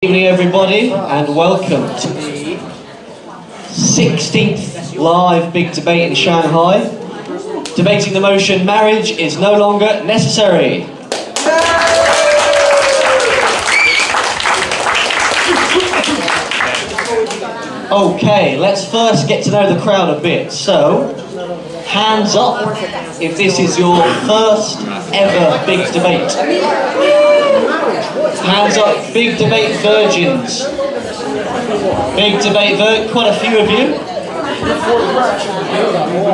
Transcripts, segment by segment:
Good evening everybody and welcome to the 16th live big debate in Shanghai, debating the motion marriage is no longer necessary. Okay, let's first get to know the crowd a bit. So, hands up if this is your first ever big debate. Hands up, big debate virgins. Big debate quite a few of you.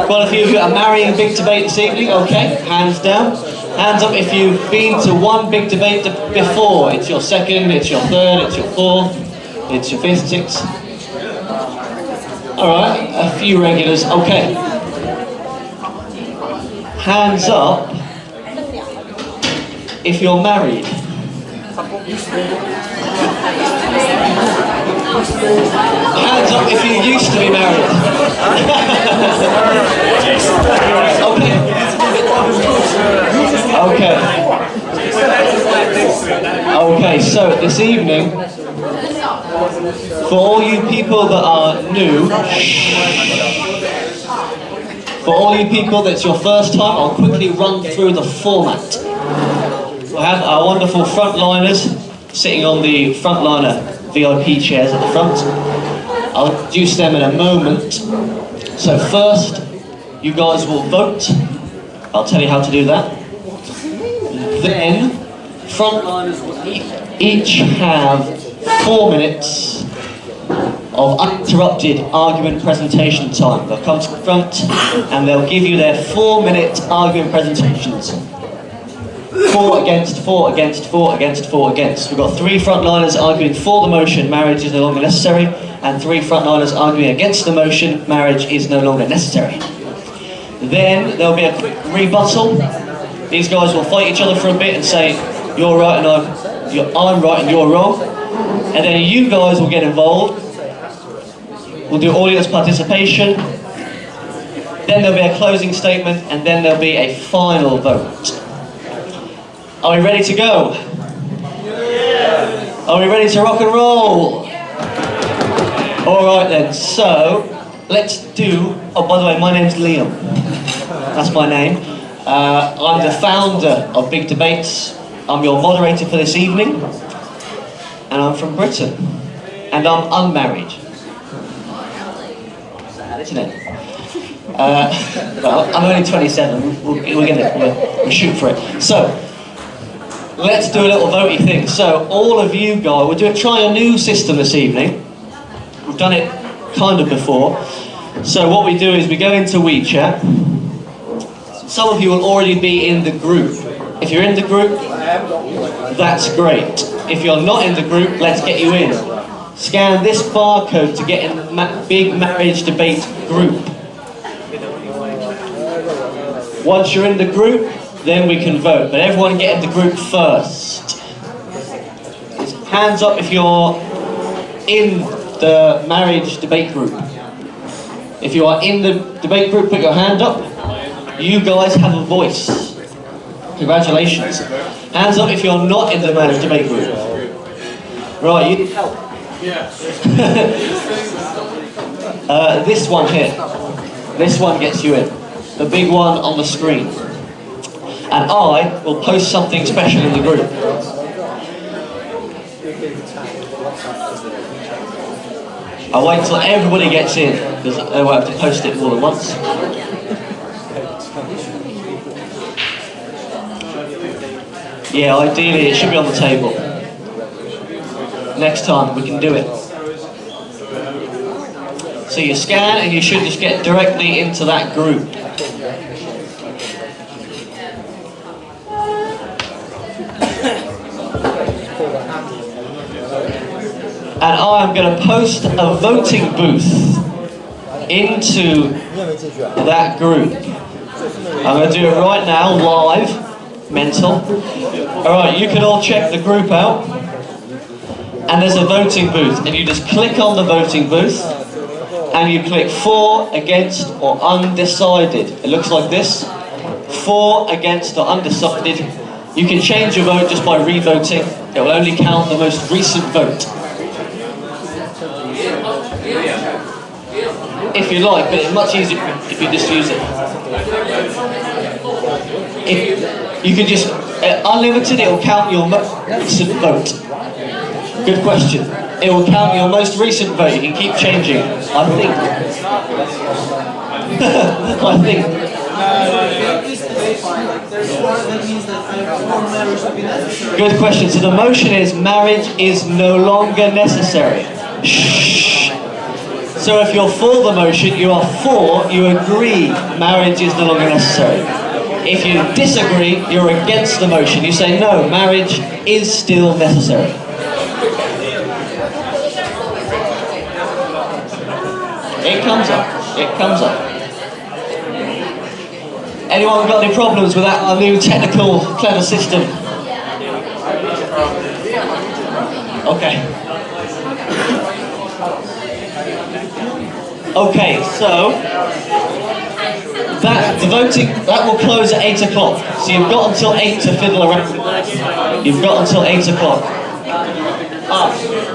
Quite a few of you are marrying big debate this evening, okay, hands down. Hands up if you've been to one big debate before. It's your second, it's your third, it's your fourth, it's your fifth, sixth. Alright, a few regulars, okay. Hands up if you're married. Hands up if you used to be married. Okay, so this evening, for all you people that are new, for all you people that's your first time, I'll quickly run through the format. We have our wonderful frontliners sitting on the frontliner VIP chairs at the front. I'll introduce them in a moment. So first, you guys will vote. I'll tell you how to do that. Then, frontliners will each have 4 minutes of uninterrupted argument presentation time. They'll come to the front and they'll give you their 4-minute argument presentations. 4 against, 4 against, 4 against, 4 against. We've got 3 frontliners arguing for the motion, marriage is no longer necessary, and 3 frontliners arguing against the motion, marriage is no longer necessary. Then there'll be a quick rebuttal. These guys will fight each other for a bit and say, you're right and I'm right and you're wrong. And then you guys will get involved. We'll do audience participation. Then there'll be a closing statement, and then there'll be a final vote. Are we ready to go? Yeah. Are we ready to rock and roll? Yeah. Alright then, so let's do, oh by the way, my name's Liam. That's my name. I'm the founder of Big Debates. I'm your moderator for this evening. And I'm from Britain. And I'm unmarried. Sad, isn't it? Well, I'm only 27. We'll shoot for it. So, let's do a little votey thing. So, all of you guys, we're trying a new system this evening. We've done it kind of before. So what we do is we go into WeChat. Some of you will already be in the group. If you're in the group, that's great. If you're not in the group, let's get you in. Scan this barcode to get in the big marriage debate group. Once you're in the group, then we can vote, but everyone get in the group first. Hands up if you're in the marriage debate group. If you are in the debate group, put your hand up. You guys have a voice. Congratulations. Hands up if you're not in the marriage debate group. Right, you need help. Yeah. This one here. This one gets you in. The big one on the screen. And I will post something special in the group. I'll wait till everybody gets in, because I won't have to post it more than once. Yeah, ideally it should be on the table. Next time we can do it. So you scan and you should just get directly into that group. And I'm going to post a voting booth into that group. I'm going to do it right now, live, mental. Alright, you can all check the group out. And there's a voting booth. And you just click on the voting booth. And you click for, against, or undecided. It looks like this. For, against, or undecided. You can change your vote just by re-voting. It will only count the most recent vote. If you like, but it's much easier if you just use it. If you can just, unlimited, it will count your most recent vote. Good question. It will count your most recent vote. You can keep changing, I think. I think. Good question. So the motion is marriage is no longer necessary. Shh. So if you're for the motion, you are for, you agree marriage is no longer necessary. If you disagree, you're against the motion. You say no, marriage is still necessary. It comes up. It comes up. Anyone got any problems with that, our new technical, clever system? Okay. Okay, so the voting, that will close at 8 o'clock. So you've got until 8 to fiddle around. You've got until 8 o'clock.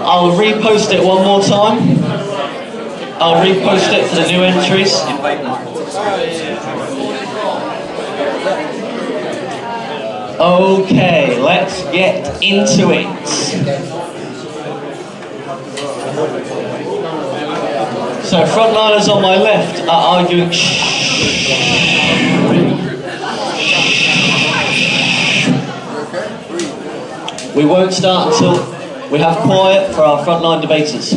I'll repost it one more time. I'll repost it for the new entries. Okay, let's get into it. So frontliners on my left are arguing We won't start until we have quiet for our frontline debaters.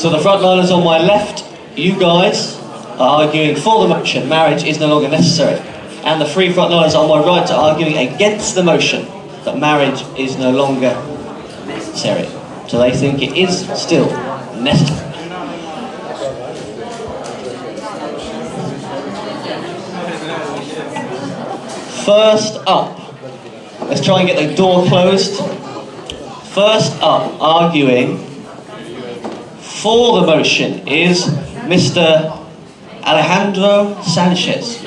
So the frontliners on my left, you guys, are arguing for the motion, marriage is no longer necessary. And the three frontliners on my right are arguing against the motion, that marriage is no longer necessary. So they think it is still necessary. First up, let's try and get the door closed. First up, arguing for the motion is Mr. Alejandro Sanchez.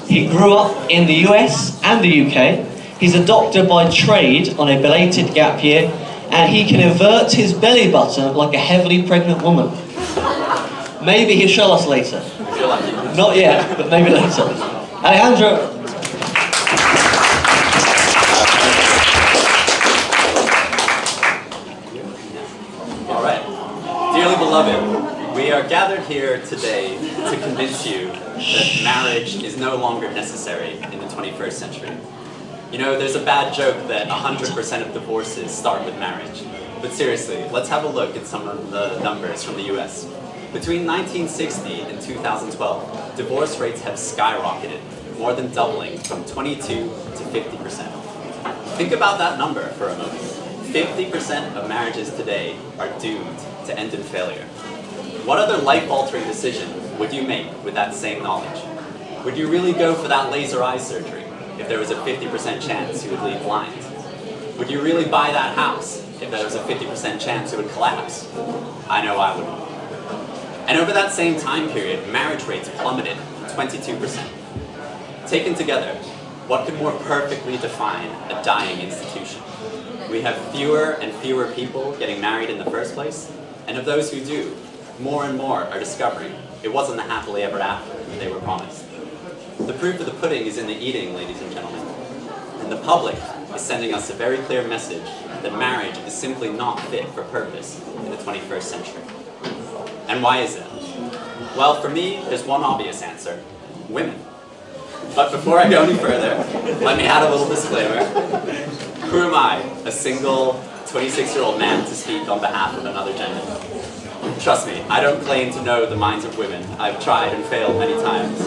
He grew up in the US and the UK. He's a doctor by trade on a belated gap year, and he can invert his belly button like a heavily pregnant woman. Maybe he'll show us later. Not yet, but maybe later. Alejandro. All right. Dearly beloved, we are gathered here today to convince you that marriage is no longer necessary in the 21st century. You know, there's a bad joke that 100% of divorces start with marriage. But seriously, let's have a look at some of the numbers from the US. Between 1960 and 2012, divorce rates have skyrocketed, more than doubling from 22 to 50%. Think about that number for a moment. 50% of marriages today are doomed to end in failure. What other life-altering decision would you make with that same knowledge? Would you really go for that laser eye surgery if there was a 50% chance you would leave blind? Would you really buy that house if there was a 50% chance it would collapse? I know I wouldn't. And over that same time period, marriage rates plummeted 22%. Taken together, what could more perfectly define a dying institution? We have fewer and fewer people getting married in the first place, and of those who do, more and more are discovering it wasn't the happily ever after that they were promised. The proof of the pudding is in the eating, ladies and gentlemen. And the public is sending us a very clear message that marriage is simply not fit for purpose in the 21st century. And why is that? Well, for me, there's one obvious answer: women. But before I go any further, let me add a little disclaimer. Who am I, a single 26-year-old man, to speak on behalf of another gender? Trust me, I don't claim to know the minds of women. I've tried and failed many times.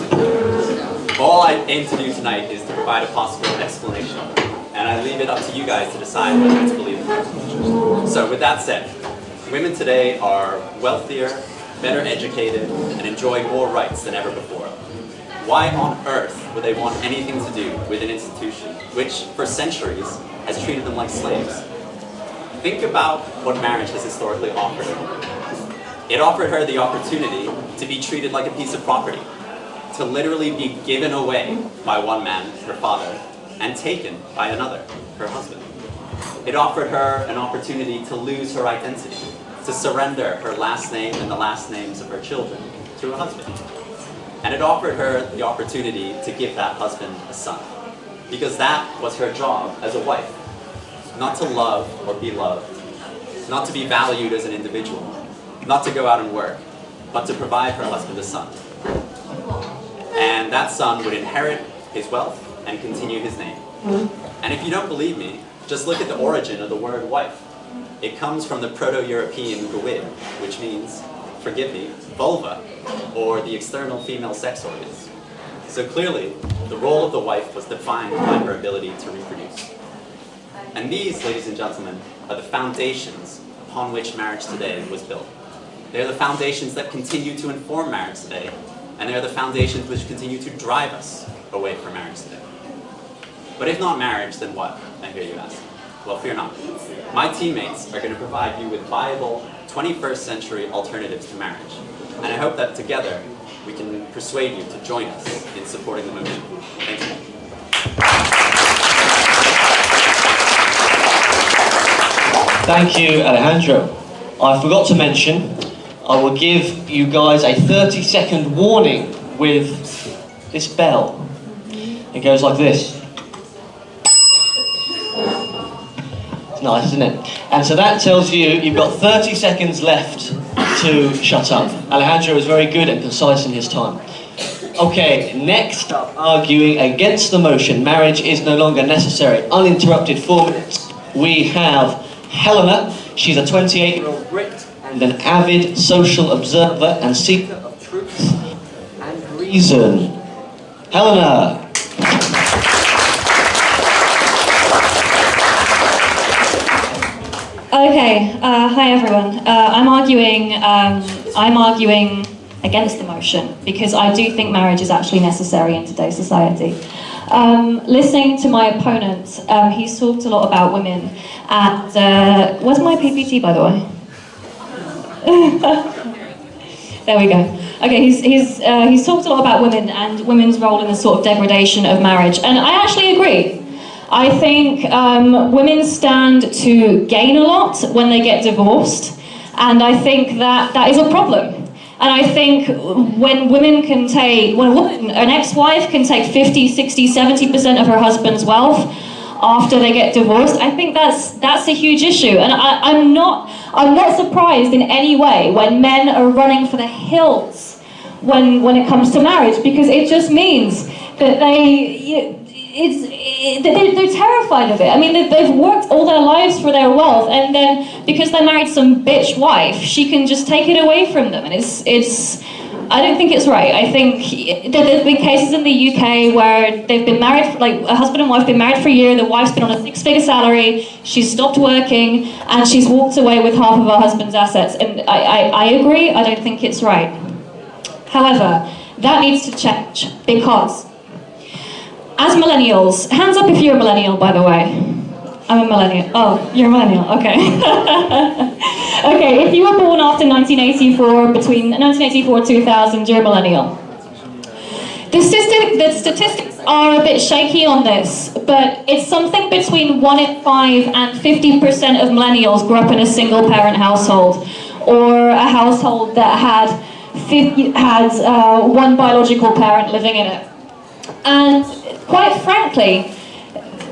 All I aim to do tonight is to provide a possible explanation, and I leave it up to you guys to decide whether to believe it. So with that said, women today are wealthier, better educated, and enjoy more rights than ever before. Why on earth would they want anything to do with an institution which, for centuries, has treated them like slaves? Think about what marriage has historically offered her. It offered her the opportunity to be treated like a piece of property, to literally be given away by one man, her father, and taken by another, her husband. It offered her an opportunity to lose her identity, to surrender her last name and the last names of her children to her husband. And it offered her the opportunity to give that husband a son, because that was her job as a wife. Not to love or be loved, not to be valued as an individual, not to go out and work, but to provide her husband a son. And that son would inherit his wealth and continue his name. And if you don't believe me, just look at the origin of the word wife. It comes from the Proto-European gwyd, which means, forgive me, vulva, or the external female sex organs. So clearly, the role of the wife was defined by her ability to reproduce. And these, ladies and gentlemen, are the foundations upon which marriage today was built. They're the foundations that continue to inform marriage today, and they're the foundations which continue to drive us away from marriage today. But if not marriage, then what? I hear you ask. Well, fear not. My teammates are going to provide you with viable 21st century alternatives to marriage. And I hope that together we can persuade you to join us in supporting the movement. Thank you. Thank you, Alejandro. I forgot to mention, I will give you guys a 30-second warning with this bell. It goes like this. It's nice, isn't it? And so that tells you you've got 30 seconds left to shut up. Alejandro is very good and concise in his time. Okay, next up, arguing against the motion, marriage is no longer necessary, uninterrupted 4 minutes, we have Helena. She's a 28-year-old Brit and an avid social observer and seeker of truth and reason. Helena. Okay, hi everyone. I'm arguing against the motion because I do think marriage is actually necessary in today's society. Listening to my opponent, he's talked a lot about women, and where's my PPT, by the way? There we go. Okay, he's talked a lot about women and women's role in the sort of degradation of marriage, and I actually agree. I think women stand to gain a lot when they get divorced, and I think that is a problem. And I think when an ex-wife can take 50, 60, 70% of her husband's wealth after they get divorced, I think that's a huge issue. And I'm not surprised in any way when men are running for the hills when it comes to marriage, because it just means that they're terrified of it. I mean, they've worked all their lives for their wealth, and then because they married some bitch wife, she can just take it away from them. And I don't think it's right. I think there's been cases in the UK where they've been married, like a husband and wife been married for a year, the wife's been on a 6-figure salary, she's stopped working, and she's walked away with half of her husband's assets. And I agree, I don't think it's right. However, that needs to change, because as millennials, hands up if you're a millennial, by the way. I'm a millennial. Oh, you're a millennial, okay. Okay, if you were born after 1984, between 1984 and 2000, you're a millennial. The statistics are a bit shaky on this, but it's something between 1 in 5 and 50% of millennials grew up in a single-parent household, or a household that had one biological parent living in it. And quite frankly,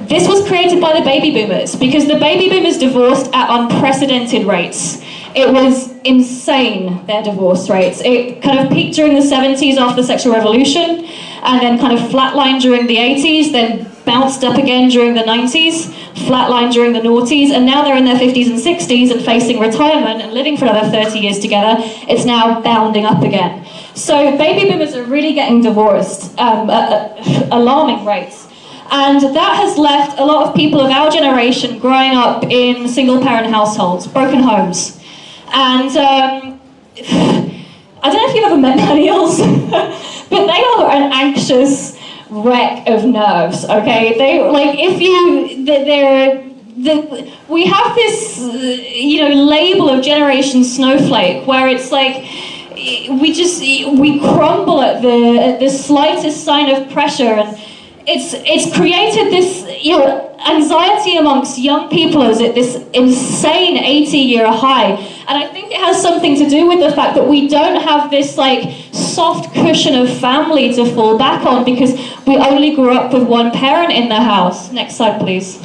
this was created by the baby boomers, because the baby boomers divorced at unprecedented rates. It was insane, their divorce rates. It kind of peaked during the 70s after the sexual revolution, and then kind of flatlined during the 80s, then bounced up again during the 90s, flatlined during the noughties, and now they're in their 50s and 60s and facing retirement and living for another 30 years together. It's now bounding up again. So baby boomers are really getting divorced at alarming rates. And that has left a lot of people of our generation growing up in single-parent households, broken homes. And I don't know if you've ever met millennials, but they are an anxious wreck of nerves, okay? We have this, label of Generation Snowflake, where it's like, we crumble at the slightest sign of pressure, and it's created this, you know, anxiety amongst young people as at this insane 80-year high. And I think it has something to do with the fact that we don't have this like soft cushion of family to fall back on because we only grew up with one parent in the house. Next slide, please.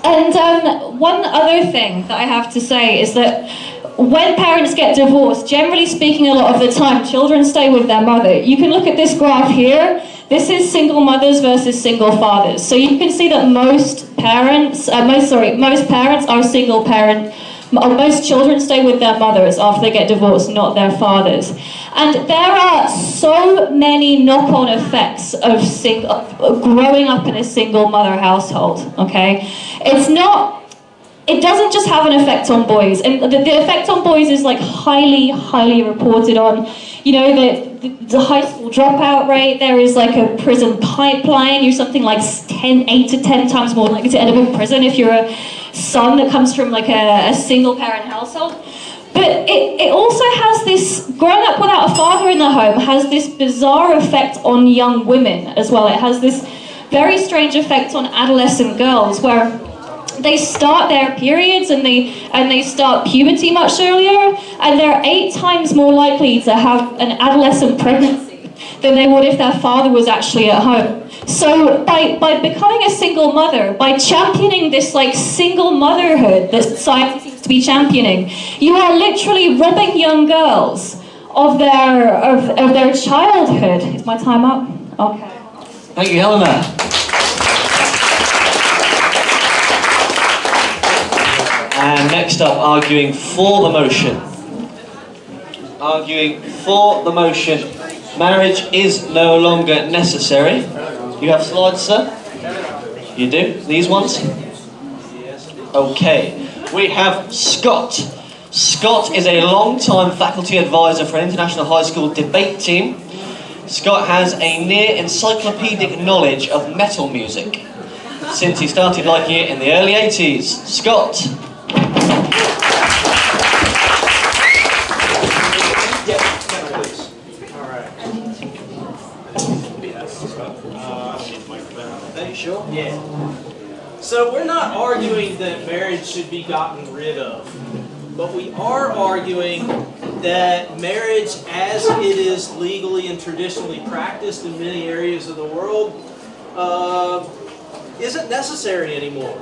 And one other thing that I have to say is that when parents get divorced, generally speaking, a lot of the time, children stay with their mother. You can look at this graph here. This is single mothers versus single fathers. So you can see that most parents are single parent. Most children stay with their mothers after they get divorced, not their fathers. And there are so many knock-on effects of growing up in a single mother household, okay? It doesn't just have an effect on boys, and the effect on boys is like highly reported on. You know, the high school dropout rate, there is like a prison pipeline. You're something like 8 to 10 times more likely to end up in prison if you're a son that comes from like a single parent household. But it also has this, growing up without a father in the home has this bizarre effect on young women as well. It has this very strange effect on adolescent girls where they start their periods and they start puberty much earlier, and they're 8 times more likely to have an adolescent pregnancy than they would if their father was actually at home. So by becoming a single mother, by championing this like single motherhood that society seems to be championing, you are literally robbing young girls of their childhood. Is my time up? Okay. Thank you, Helena. And next up, arguing for the motion. Arguing for the motion. Marriage is no longer necessary. You have slides, sir? You do? These ones? Okay. We have Scott. Scott is a long-time faculty advisor for an international high school debate team. Scott has a near encyclopedic knowledge of metal music since he started liking it in the early 80s. Scott. Sure? Yeah. So we're not arguing that marriage should be gotten rid of, but we are arguing that marriage as it is legally and traditionally practiced in many areas of the world isn't necessary anymore.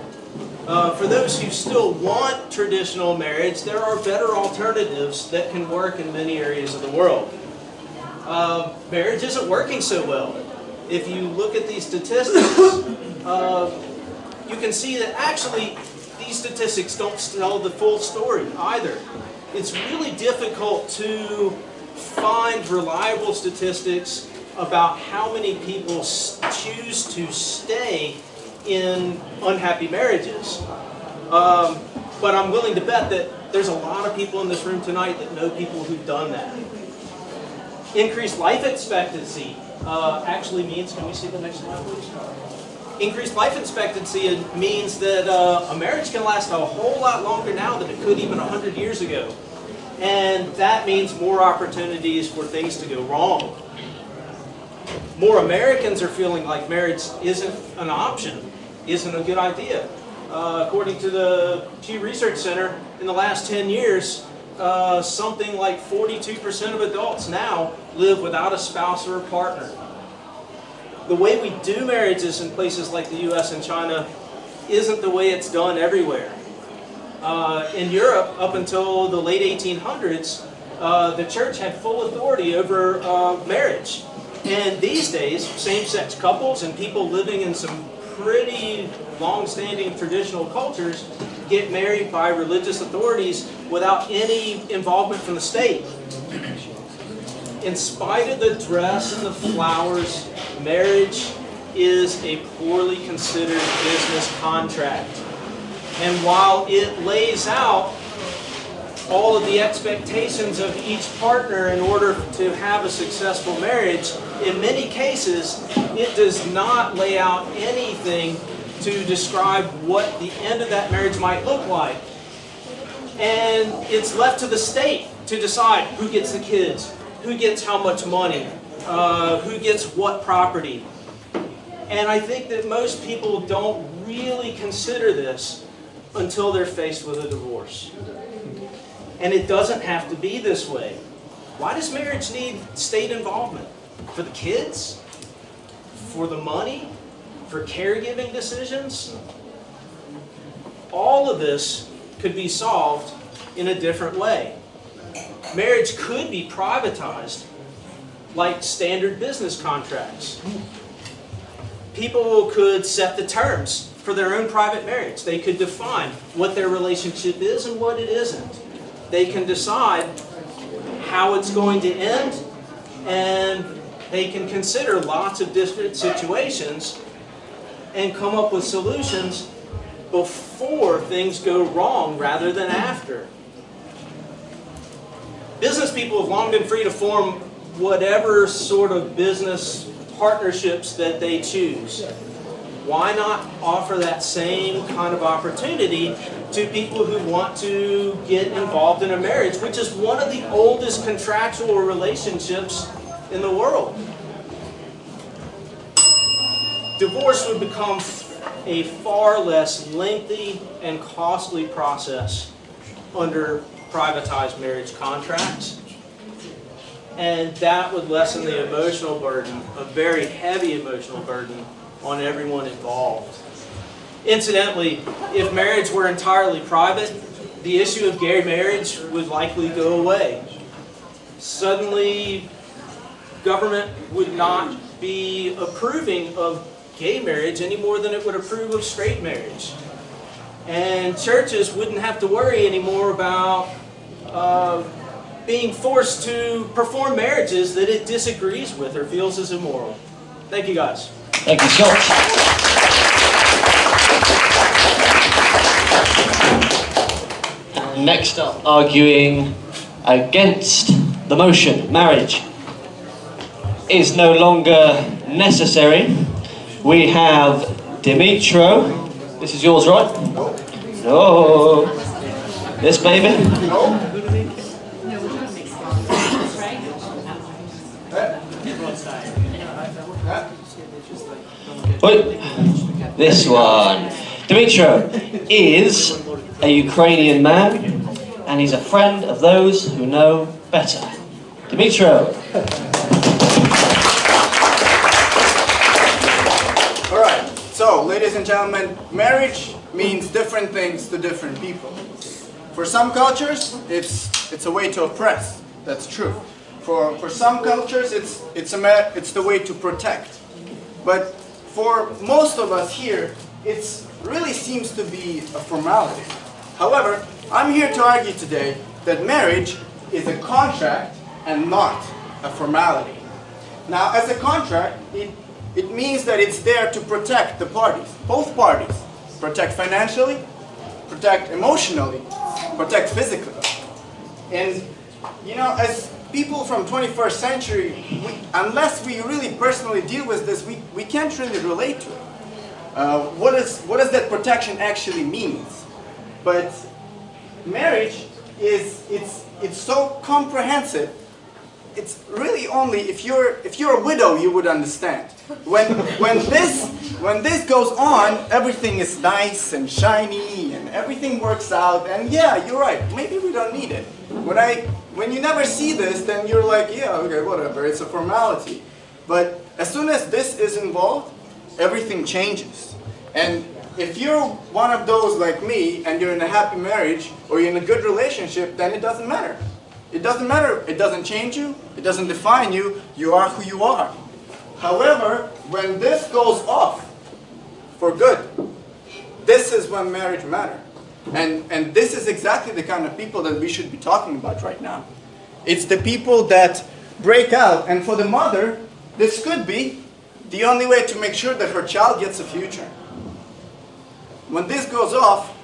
For those who still want traditional marriage, there are better alternatives that can work in many areas of the world. Marriage isn't working so well. If you look at these statistics, you can see that actually these statistics don't tell the full story either. It's really difficult to find reliable statistics about how many people choose to stay in unhappy marriages. But I'm willing to bet that there's a lot of people in this room tonight that know people who've done that. Increased life expectancy actually means, can we see the next slide please? Increased life expectancy means that a marriage can last a whole lot longer now than it could even 100 years ago. And that means more opportunities for things to go wrong. More Americans are feeling like marriage isn't an option, isn't a good idea. According to the Pew Research Center, in the last 10 years, something like 42% of adults now live without a spouse or a partner. The way we do marriages in places like the US and China isn't the way it's done everywhere. In Europe, up until the late 1800s, the church had full authority over marriage. And these days, same-sex couples and people living in some pretty long-standing traditional cultures get married by religious authorities without any involvement from the state. In spite of the dress and the flowers, marriage is a poorly considered business contract. And while it lays out all of the expectations of each partner in order to have a successful marriage, in many cases, it does not lay out anything to describe what the end of that marriage might look like. And it's left to the state to decide who gets the kids, who gets how much money, who gets what property. And I think that most people don't really consider this until they're faced with a divorce. And it doesn't have to be this way. Why does marriage need state involvement? For the kids? For the money? For caregiving decisions? All of this could be solved in a different way. Marriage could be privatized, like standard business contracts. People could set the terms for their own private marriage. They could define what their relationship is and what it isn't. They can decide how it's going to end, and they can consider lots of different situations and come up with solutions before things go wrong rather than after. Business people have long been free to form whatever sort of business partnerships that they choose. Why not offer that same kind of opportunity to people who want to get involved in a marriage, which is one of the oldest contractual relationships in the world? Divorce would become a far less lengthy and costly process under privatized marriage contracts. And that would lessen the emotional burden, a very heavy emotional burden, on everyone involved. Incidentally, if marriage were entirely private, the issue of gay marriage would likely go away. Suddenly, government would not be approving of gay marriage any more than it would approve of straight marriage. And churches wouldn't have to worry anymore about being forced to perform marriages that it disagrees with or feels is immoral. Thank you, guys. Thank you, Scott. Next up, arguing against the motion, marriage is no longer necessary. We have Dimitro. This is yours, right? No. This baby? No. Wait. This one. Dimitro is a Ukrainian man, and he's a friend of those who know better. Dimitro. Alright, so ladies and gentlemen, marriage means different things to different people. For some cultures, it's a way to oppress. That's true. For some cultures, it's the way to protect. But for most of us here, it really seems to be a formality. However, I'm here to argue today that marriage is a contract and not a formality. Now, as a contract, it means that it's there to protect the parties, both parties. Protect financially, protect emotionally, protect physically. And, you know, as people from 21st century, unless we really personally deal with this, we can't really relate to it. What does that protection actually mean? But marriage it's so comprehensive. It's really only if you're a widow you would understand. When this goes on, everything is nice and shiny and everything works out. And yeah, you're right. Maybe we don't need it. When you never see this, then you're like, yeah, okay, whatever. It's a formality. But as soon as this is involved, everything changes. And if you're one of those like me and you're in a happy marriage or you're in a good relationship, then it doesn't matter. It doesn't matter. It doesn't change you. It doesn't define you. You are who you are. However, when this goes off for good, this is when marriage matters. And this is exactly the kind of people that we should be talking about right now. It's the people that break out. And for the mother, this could be the only way to make sure that her child gets a future. When this goes off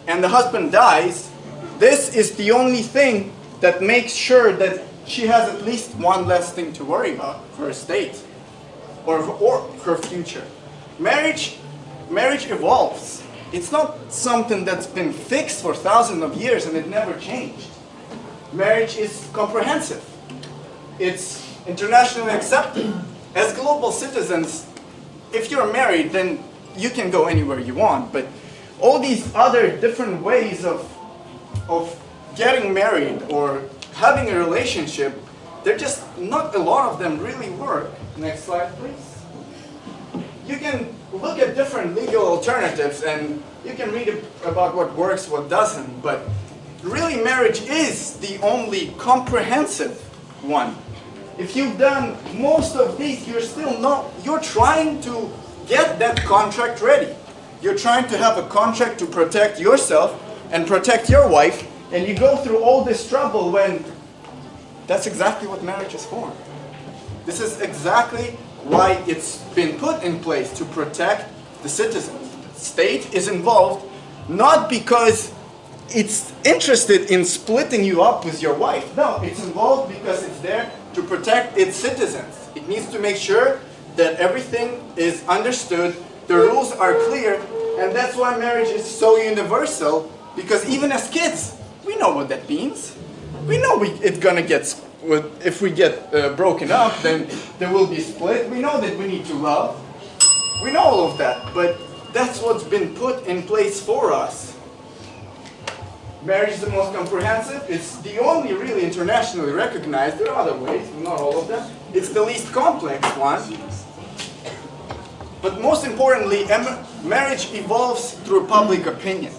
and the husband dies, this is the only thing that makes sure that she has at least one less thing to worry about for her estate or her future. Marriage evolves. It's not something that's been fixed for thousands of years and it never changed. Marriage is comprehensive. It's internationally accepted. As global citizens, if you're married, then you can go anywhere you want, but all these other different ways of getting married or having a relationship, they're just not a lot of them really work. Next slide, please. You can look at different legal alternatives and you can read about what works, what doesn't, but really marriage is the only comprehensive one. If you've done most of these, you're trying to get that contract ready. You're trying to have a contract to protect yourself and protect your wife, and you go through all this trouble when that's exactly what marriage is for. This is exactly why it's been put in place, to protect the citizens. The state is involved not because it's interested in splitting you up with your wife. No, it's involved because it's there to protect its citizens. It needs to make sure that everything is understood, the rules are clear, and that's why marriage is so universal, because even as kids, we know what that means. We know it's gonna get, if we get broken up, then there will be split. We know that we need to love. We know all of that, but that's what's been put in place for us. Marriage is the most comprehensive. It's the only really internationally recognized. There are other ways, not all of them. It's the least complex one. But most importantly, marriage evolves through public opinion.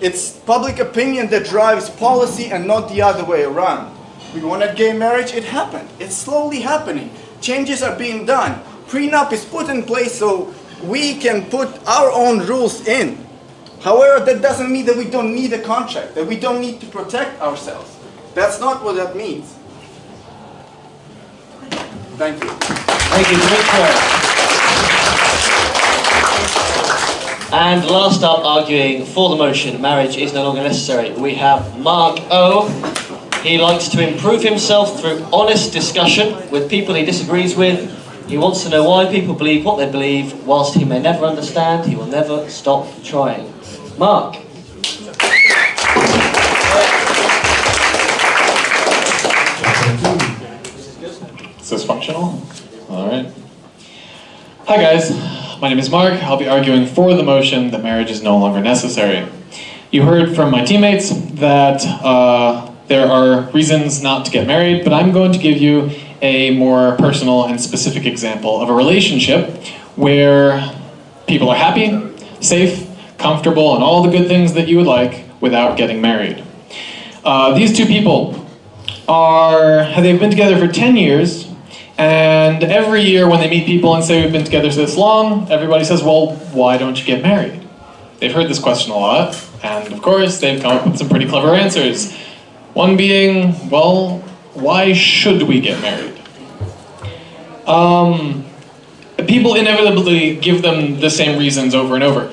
It's public opinion that drives policy and not the other way around. We wanted gay marriage, it happened. It's slowly happening. Changes are being done. Prenup is put in place so we can put our own rules in. However, that doesn't mean that we don't need a contract, that we don't need to protect ourselves. That's not what that means. Thank you. Thank you, Dimitri. And last up, arguing for the motion, marriage is no longer necessary, we have Mark O. He likes to improve himself through honest discussion with people he disagrees with. He wants to know why people believe what they believe. Whilst he may never understand, he will never stop trying. Mark. Is this functional? All right. Hi guys, my name is Mark. I'll be arguing for the motion that marriage is no longer necessary. You heard from my teammates that there are reasons not to get married, but I'm going to give you a more personal and specific example of a relationship where people are happy, safe, comfortable, and all the good things that you would like without getting married. These two people they've been together for 10 years, and every year when they meet people and say we've been together this long, everybody says, well, why don't you get married? They've heard this question a lot, and of course they've come up with some pretty clever answers. One being, well, why should we get married? People inevitably give them the same reasons over and over.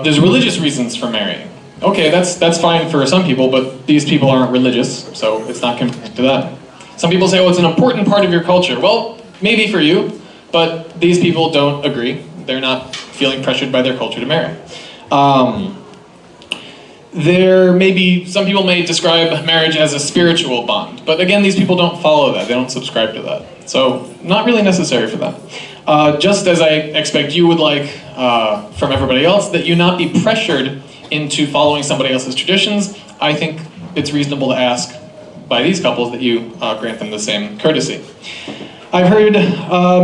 There's religious reasons for marrying. Okay, that's fine for some people, but these people aren't religious, so it's not compared to them. Some people say, oh, it's an important part of your culture. Well, maybe for you, but these people don't agree. They're not feeling pressured by their culture to marry. Some people may describe marriage as a spiritual bond, but again, these people don't follow that. They don't subscribe to that. So, not really necessary for them. Just as I expect you would like from everybody else, that you not be pressured into following somebody else's traditions, I think it's reasonable to ask by these couples that you grant them the same courtesy. I've heard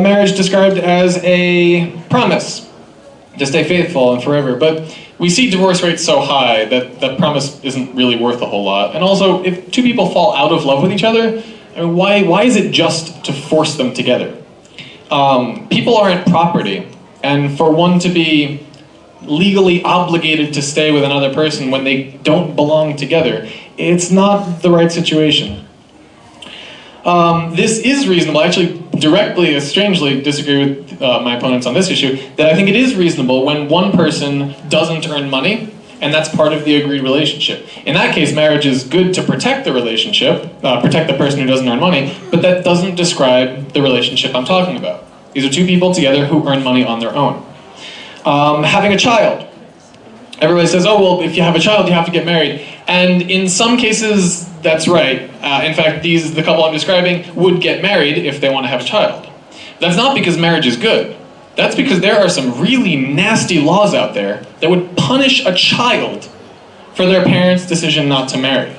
marriage described as a promise to stay faithful and forever, but we see divorce rates so high that that promise isn't really worth a whole lot. And also, if two people fall out of love with each other, I mean, why is it just to force them together? People aren't property, and for one to be legally obligated to stay with another person when they don't belong together, it's not the right situation. This is reasonable. I actually directly, strangely disagree with my opponents on this issue, that I think it is reasonable when one person doesn't earn money, and that's part of the agreed relationship. In that case, marriage is good to protect the relationship, protect the person who doesn't earn money, but that doesn't describe the relationship I'm talking about. These are two people together who earn money on their own. Having a child. Everybody says, oh, well, if you have a child, you have to get married. And in some cases, that's right. In fact, the couple I'm describing would get married if they want to have a child. That's not because marriage is good. That's because there are some really nasty laws out there that would punish a child for their parents' decision not to marry.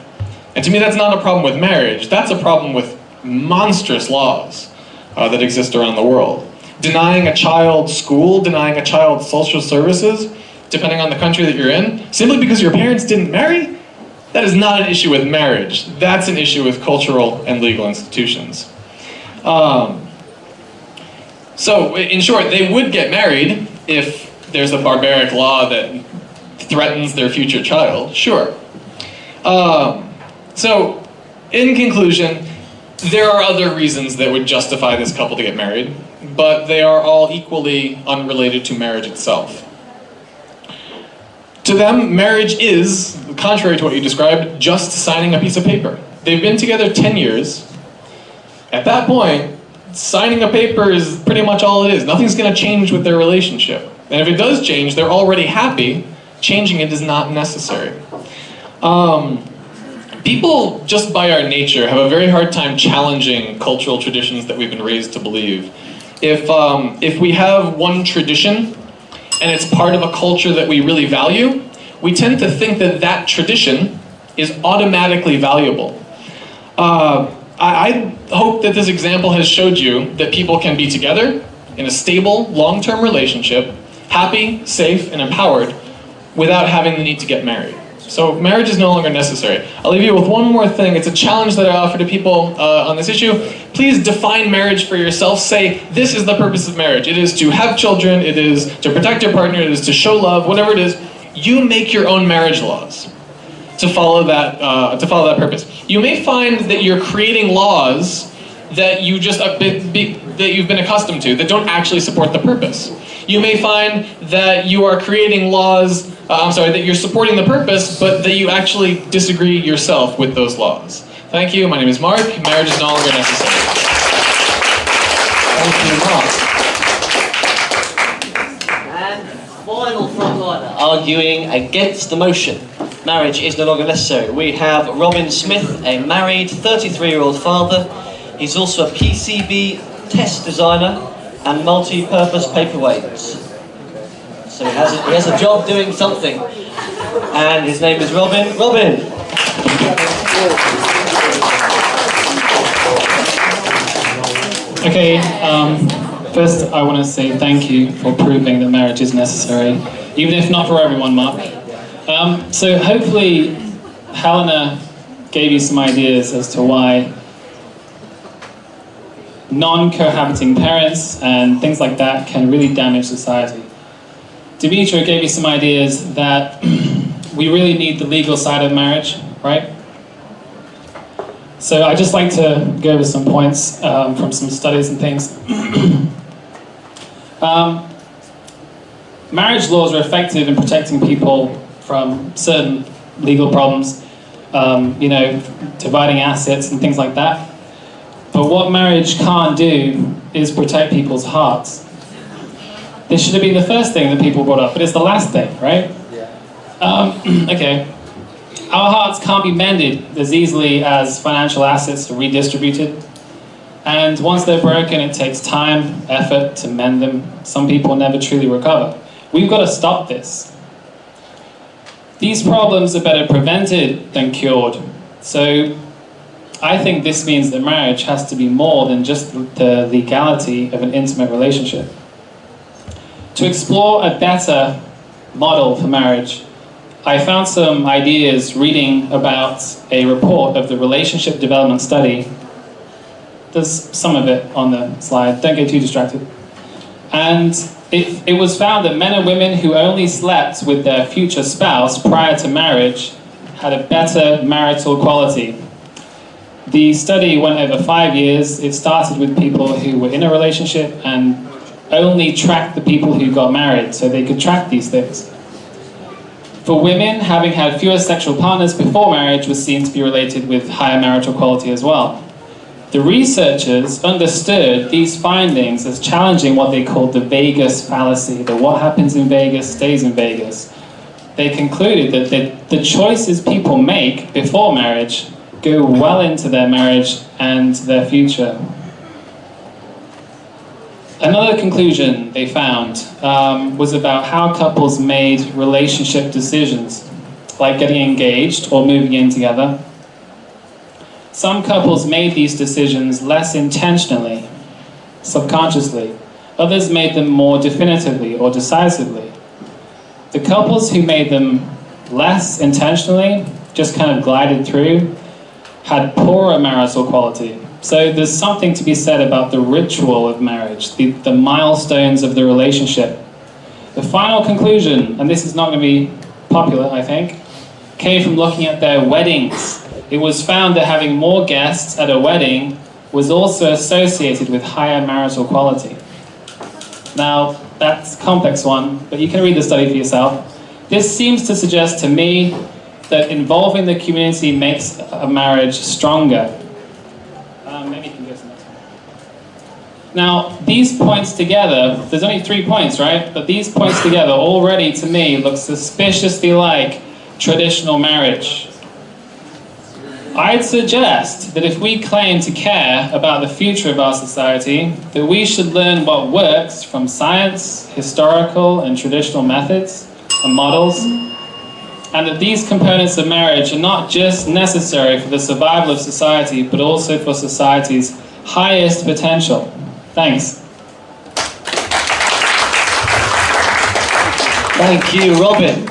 And to me, that's not a problem with marriage, that's a problem with monstrous laws that exist around the world. Denying a child school, denying a child social services, depending on the country that you're in, simply because your parents didn't marry, that is not an issue with marriage. That's an issue with cultural and legal institutions. So, in short, they would get married if there's a barbaric law that threatens their future child, sure. So, in conclusion, there are other reasons that would justify this couple to get married, but they are all equally unrelated to marriage itself. To them, marriage is, contrary to what you described, just signing a piece of paper. They've been together 10 years. At that point, signing a paper is pretty much all it is. Nothing's going to change with their relationship. And if it does change, they're already happy. Changing it is not necessary. People, just by our nature, have a very hard time challenging cultural traditions that we've been raised to believe. If we have one tradition, and it's part of a culture that we really value, we tend to think that that tradition is automatically valuable. I hope that this example has showed you that people can be together in a stable, long-term relationship, happy, safe, and empowered, without having the need to get married. So marriage is no longer necessary. I'll leave you with one more thing. It's a challenge that I offer to people on this issue. Please define marriage for yourself. Say, this is the purpose of marriage. It is to have children, it is to protect your partner, it is to show love, whatever it is. You make your own marriage laws to follow that purpose. You may find that you're creating laws that you just that you've been accustomed to that don't actually support the purpose. You may find that you are creating laws, that you're supporting the purpose, but that you actually disagree yourself with those laws. Thank you. My name is Mark. Marriage is no longer necessary. Thank you, Mark. And final frontliner arguing against the motion. Marriage is no longer necessary. We have Robin Smith, a married 33-year-old father. He's also a PCB test designer and multi-purpose paperweights. So he has a job doing something. And his name is Robin. Robin! Okay, first I want to say thank you for proving that marriage is necessary, even if not for everyone, Mark. So hopefully Helena gave you some ideas as to why non-cohabiting parents and things like that can really damage society. Dimitri gave you some ideas that we really need the legal side of marriage, right? So I'd just like to go over some points from some studies and things. Marriage laws are effective in protecting people from certain legal problems, dividing assets and things like that. But what marriage can't do is protect people's hearts. This should have been the first thing that people brought up, but it's the last thing, right? Okay. Our hearts can't be mended as easily as financial assets are redistributed. And once they're broken, it takes time, effort to mend them. Some people never truly recover. We've got to stop this. These problems are better prevented than cured. So I think this means that marriage has to be more than just the legality of an intimate relationship. To explore a better model for marriage, I found some ideas reading about a report of the Relationship Development Study. There's some of it on the slide, don't get too distracted. And it was found that men and women who only slept with their future spouse prior to marriage had a better marital quality. The study went over 5 years. It started with people who were in a relationship and only tracked the people who got married, so they could track these things. For women, having had fewer sexual partners before marriage was seen to be related with higher marital quality as well. The researchers understood these findings as challenging what they called the Vegas fallacy, that what happens in Vegas stays in Vegas. They concluded that the choices people make before marriage go well into their marriage and their future. Another conclusion they found was about how couples made relationship decisions, like getting engaged or moving in together. Some couples made these decisions less intentionally, subconsciously. Others made them more definitively or decisively. The couples who made them less intentionally, just kind of glided through, had poorer marital quality. So there's something to be said about the ritual of marriage, the milestones of the relationship. The final conclusion, and this is not going to be popular, I think, came from looking at their weddings. It was found that having more guests at a wedding was also associated with higher marital quality. Now, that's a complex one, but you can read the study for yourself. This seems to suggest to me that involving the community makes a marriage stronger. Maybe you can go to the next one. Now, these points together, there's only 3 points, right? But these points together already, to me, look suspiciously like traditional marriage. I'd suggest that if we claim to care about the future of our society, that we should learn what works from science, historical and traditional methods and models, and that these components of marriage are not just necessary for the survival of society, but also for society's highest potential. Thanks. Thank you, Robin.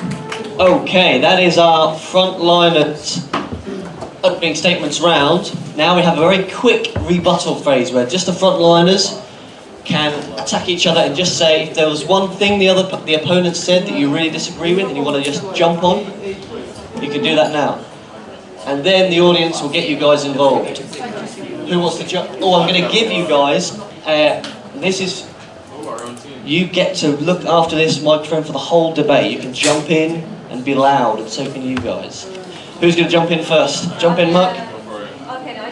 Okay, that is our frontliners opening statements round. Now we have a very quick rebuttal phase where just the frontliners can attack each other and just say if there was one thing the opponent said that you really disagree with and you want to just jump on, you can do that now. And then the audience will get you guys involved. Who wants to jump? Oh, I'm going to give you guys, this is, you get to look after this microphone for the whole debate. You can jump in and be loud, and so can you guys. Who's going to jump in first? Jump in, Mark. Okay, no,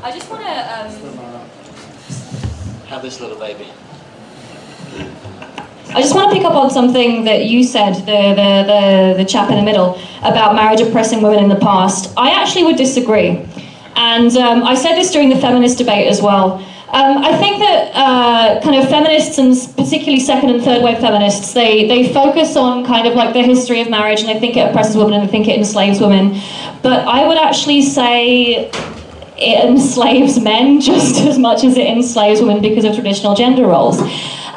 I just want to Have this little baby. I just want to pick up on something that you said, the chap in the middle, about marriage oppressing women in the past. I actually would disagree. And I said this during the feminist debate as well. I think that kind of feminists, and particularly second and third wave feminists, they focus on kind of like the history of marriage, and they think it oppresses women and they think it enslaves women. But I would actually say it enslaves men just as much as it enslaves women because of traditional gender roles.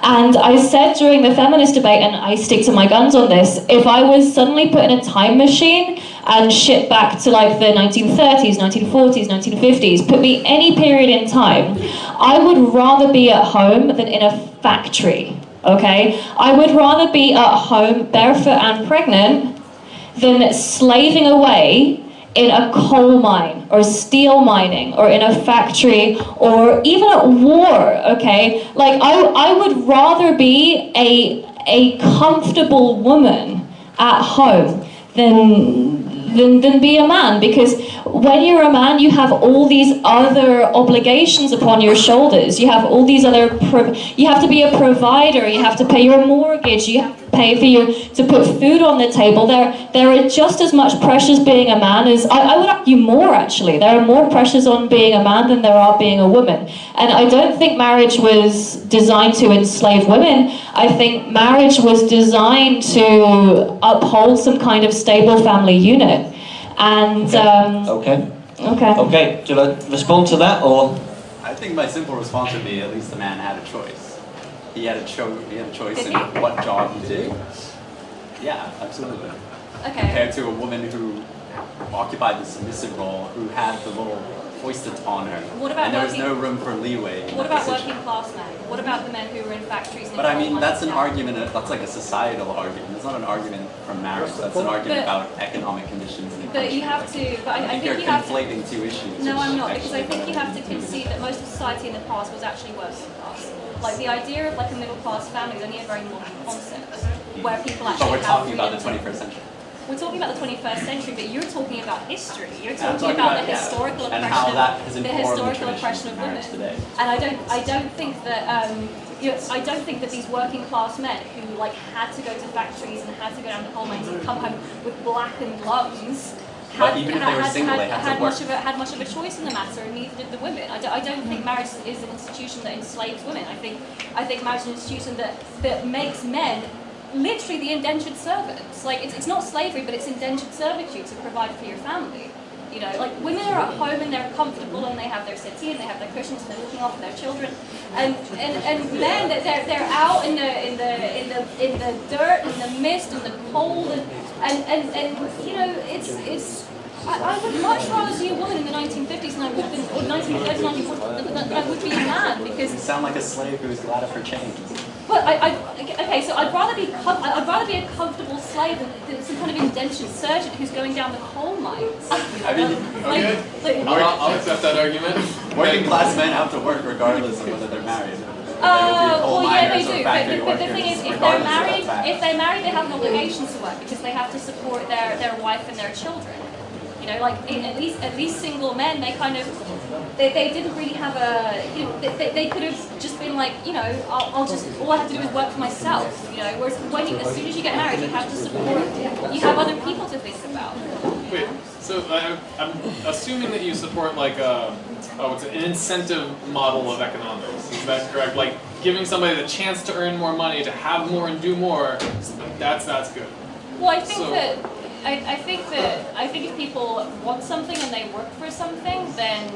And I said during the feminist debate, and I stick to my guns on this, if I was suddenly put in a time machine and shipped back to like the 1930s, 1940s, 1950s, put me any period in time, I would rather be at home than in a factory, okay? I would rather be at home barefoot and pregnant than slaving away in a coal mine or steel mining or in a factory or even at war, okay? Like I would rather be a comfortable woman at home than be a man, because when you're a man you have all these other obligations upon your shoulders. You have all these other, you have to be a provider, you have to pay your mortgage, you have to pay for to put food on the table. There are just as much pressures being a man as, I would argue more actually, there are more pressures on being a man than there are being a woman. And I don't think marriage was designed to enslave women. I think marriage was designed to uphold some kind of stable family unit. And Okay. Do you want to respond to that, or? I think my simple response would be at least the man had a choice. He had a choice in what job he did. Yeah, absolutely. Okay. Compared to a woman who occupied the submissive role, who had the role foisted on her. What about and there was no room for leeway in What that about decision. working class men? What about the men who were in factories? But I mean, that's an argument, that's like a societal argument. It's not an argument from marriage. That's an argument about economic conditions in the country. But you have to, but I think you're you have conflating two issues. No, I'm not, because I think you have to concede that most of society in the past was actually working class. Like the idea of like a middle class family is only a very modern concept, where people actually But we're have talking about the freedom. 21st century. We're talking about the 21st century, but you're talking about history. You're And I'm talking about the historical and oppression how that of has the informed historical the oppression of women. traditions of marriage today. And I don't think that I don't think that these working class men who like had to go to factories and had to go down to coal mines and come home with blackened lungs But even if they were single, they had to work. had much of a choice in the matter, and neither did the women. I don't think marriage is an institution that enslaves women. I think marriage is an institution that makes men literally the indentured servants. Like, it's not slavery, but it's indentured servitude to provide for your family. You know, like, women are at home and they're comfortable and they have their settee and they have their cushions and they're looking after their children, and men, they're out in the dirt and the mist and the cold and you know, it's I would much rather be a woman in the 1950s than I would or 1930s, 1940s than I would be a man, because You sound like a slave who's glad of her chains. but okay, so I'd rather be a comfortable slave than some kind of indentured servant who's going down the coal mines. I mean, Okay. I'll accept that argument. working class men have to work regardless of whether they're married. Well, yeah, they do. But the thing is, if they're married, they have an obligation to work because they have to support their wife and their children. You know, like at least single men, they kind of they didn't really have a, you know, they could have just been like, you know, all I have to do is work for myself. You know, whereas as soon as you get married, you have to support, you have other people to think about. Wait, so I'm assuming that you support like it's an incentive model of economics. Is that correct? Like giving somebody the chance to earn more money, to have more and do more. That's good. Well, I think if people want something and they work for something, then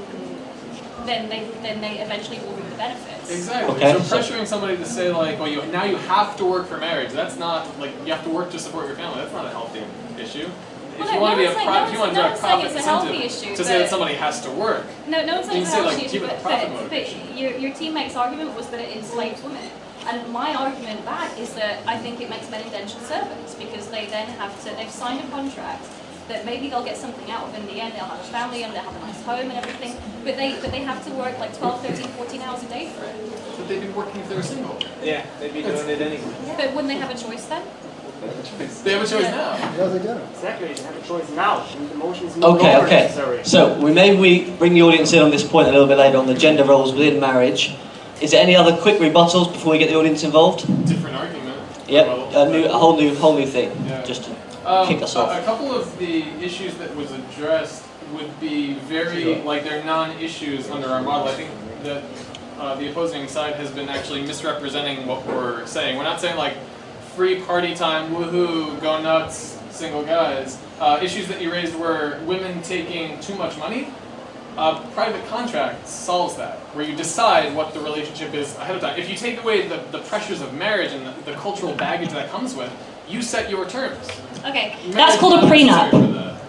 they eventually will reap the benefits. Exactly. Okay. So pressuring somebody to say like, well, now you have to work for marriage. That's not like you have to work to support your family. That's not a healthy issue. If you want to be if you want to do a profit incentive to say that somebody has to work. No one's saying it's a healthy issue, but your teammate's argument was that it enslaves women. And my argument back is that I think it makes men indentured servants, because they then they've signed a contract that maybe they'll get something out of in the end. They'll have a family and they'll have a nice home and everything, but they have to work like 12, 13, 14 hours a day for it. But they'd be working if they were single. Yeah, they'd be doing it anyway. But wouldn't they have a choice then? They have a choice now. No, they don't. Exactly, they have a choice now. The motion is no longer Okay. necessary. So we bring the audience in on this point a little bit later on the gender roles within marriage. Is there any other quick rebuttals before we get the audience involved? Different argument. Yep, a whole new thing. Yeah. Just to kick us off. A couple of the issues that was addressed would be very, like, they're non-issues under our model. I think that the opposing side has been actually misrepresenting what we're saying. We're not saying, like, free party time, woohoo, go nuts, single guys. Issues that you raised were women taking too much money. Private contract solves that, where you decide what the relationship is ahead of time. If you take away the pressures of marriage and the cultural baggage that comes with, you set your terms. Okay, That's called a prenup.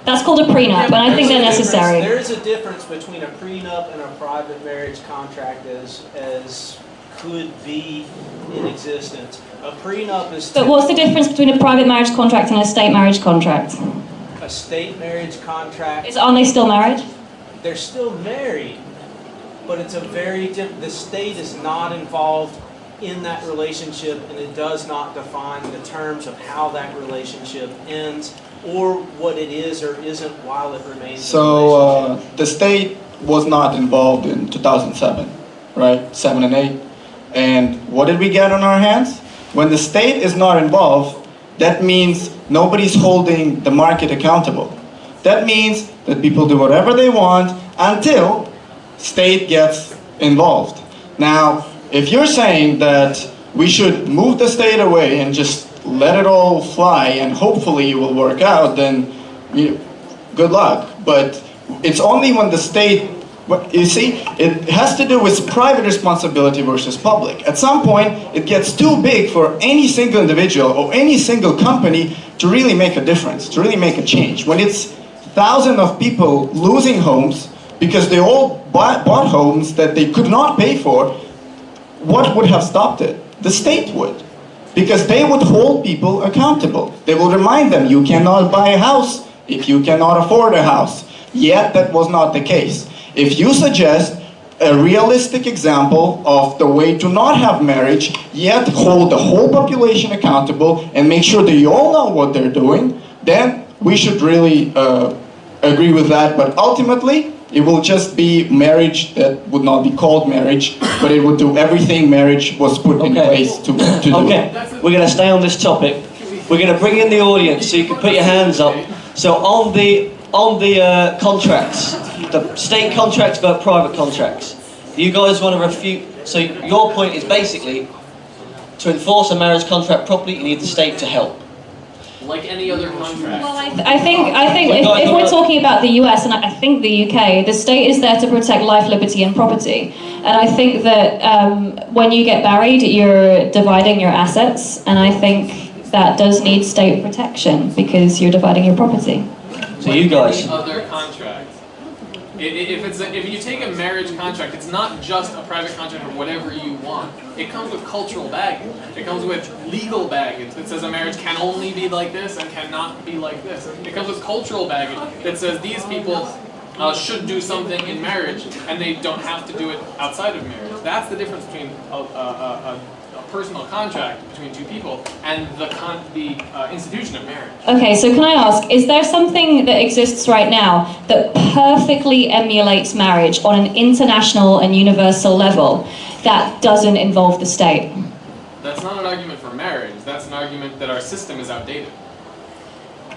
That's called a prenup, and I think they're necessary. There is a difference between a prenup and a private marriage contract as could be in existence. A prenup is... But what's the difference between a private marriage contract and a state marriage contract? A state marriage contract... Aren't they still married? They're still married, but it's a very different... The state is not involved in that relationship, and it does not define the terms of how that relationship ends or what it is or isn't while it remains So the state was not involved in 2007, right? 7 and 8. And what did we get on our hands? When the state is not involved, that means nobody's holding the market accountable. That means that people do whatever they want until state gets involved. Now, if you're saying that we should move the state away and just let it all fly and hopefully it will work out, then good luck. But it's only when the state, you see, it has to do with private responsibility versus public. At some point, it gets too big for any single individual or any single company to really make a difference, to really make a change. When it's thousands of people losing homes because they all bought homes that they could not pay for, what would have stopped it? The state would. Because they would hold people accountable. They will remind them, you cannot buy a house if you cannot afford a house. Yet that was not the case. If you suggest a realistic example of the way to not have marriage, yet hold the whole population accountable and make sure that you all know what they're doing, then we should really agree with that. But ultimately, it will just be marriage that would not be called marriage, but it would do everything marriage was put in place to do. Okay, we're going to stay on this topic. We're going to bring in the audience so you can put your hands up. So on the on the contracts, the state contracts about private contracts, you guys want to refute, so your point is basically, to enforce a marriage contract properly, you need the state to help. Like any other contract. Well, I think if we're talking about the US and I think the UK, the state is there to protect life, liberty, and property. And I think that when you get married, you're dividing your assets, and I think that does need state protection because you're dividing your property. So you guys. Any other contract. If you take a marriage contract, it's not just a private contract or whatever you want. It comes with cultural baggage. It comes with legal baggage that says a marriage can only be like this and cannot be like this. It comes with cultural baggage that says these people should do something in marriage and they don't have to do it outside of marriage. That's the difference between a personal contract between two people and the institution of marriage. Okay, so can I ask, is there something that exists right now that perfectly emulates marriage on an international and universal level that doesn't involve the state? That's not an argument for marriage. That's an argument that our system is outdated.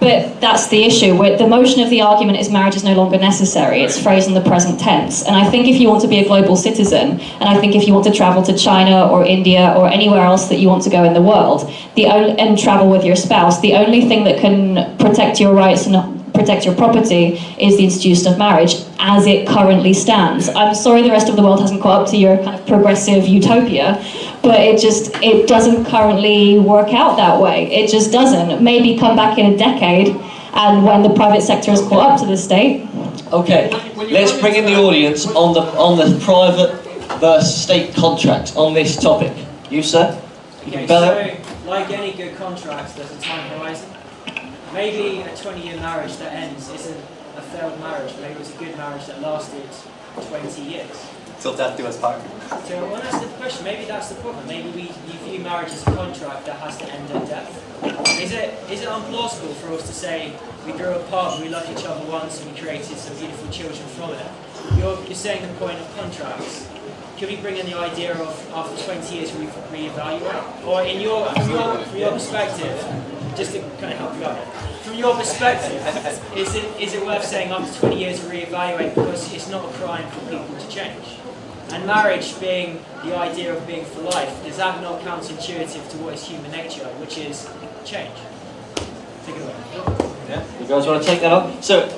But that's the issue. The motion of the argument is marriage is no longer necessary. It's phrased in the present tense. And I think if you want to be a global citizen, and I think if you want to travel to China or India or anywhere else that you want to go in the world, and travel with your spouse, the only thing that can protect your rights and protect your property is the institution of marriage as it currently stands. I'm sorry the rest of the world hasn't caught up to your kind of progressive utopia, but it doesn't currently work out that way. It just doesn't. Maybe come back in a decade and when the private sector has caught up to the state. Okay, let's bring in the audience on the private versus state contracts on this topic. You, sir? Okay, so like any good contract, there's a time horizon. Maybe a 20-year marriage that ends isn't a failed marriage, maybe it was a good marriage that lasted 20 years. Till death do us part. So I want to ask the question, maybe that's the problem. Maybe you view marriage as a contract that has to end at death. Is it unplausible for us to say we grew apart, we loved each other once, and we created some beautiful children from it? You're saying the point of contracts. Could we bring in the idea of after 20 years we reevaluate? Or from your perspective, just to kind of help you out, from your perspective, is it worth saying after 20 years to reevaluate because it's not a crime for people to change? And marriage being the idea of being for life, is that not counterintuitive to what is human nature, which is change? Take it away. Yeah. You guys want to take that on? So,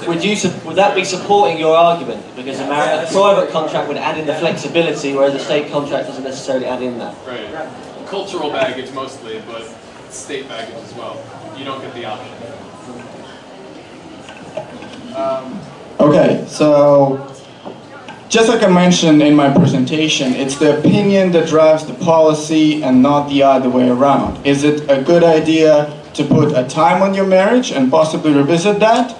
would that be supporting your argument? Because a private contract would add in the flexibility, whereas a state contract doesn't necessarily add in that. Right. Cultural baggage mostly, but state baggage as well. You don't get the option. Okay, so just like I mentioned in my presentation, it's the opinion that drives the policy and not the other way around. Is it a good idea to put a time on your marriage and possibly revisit that?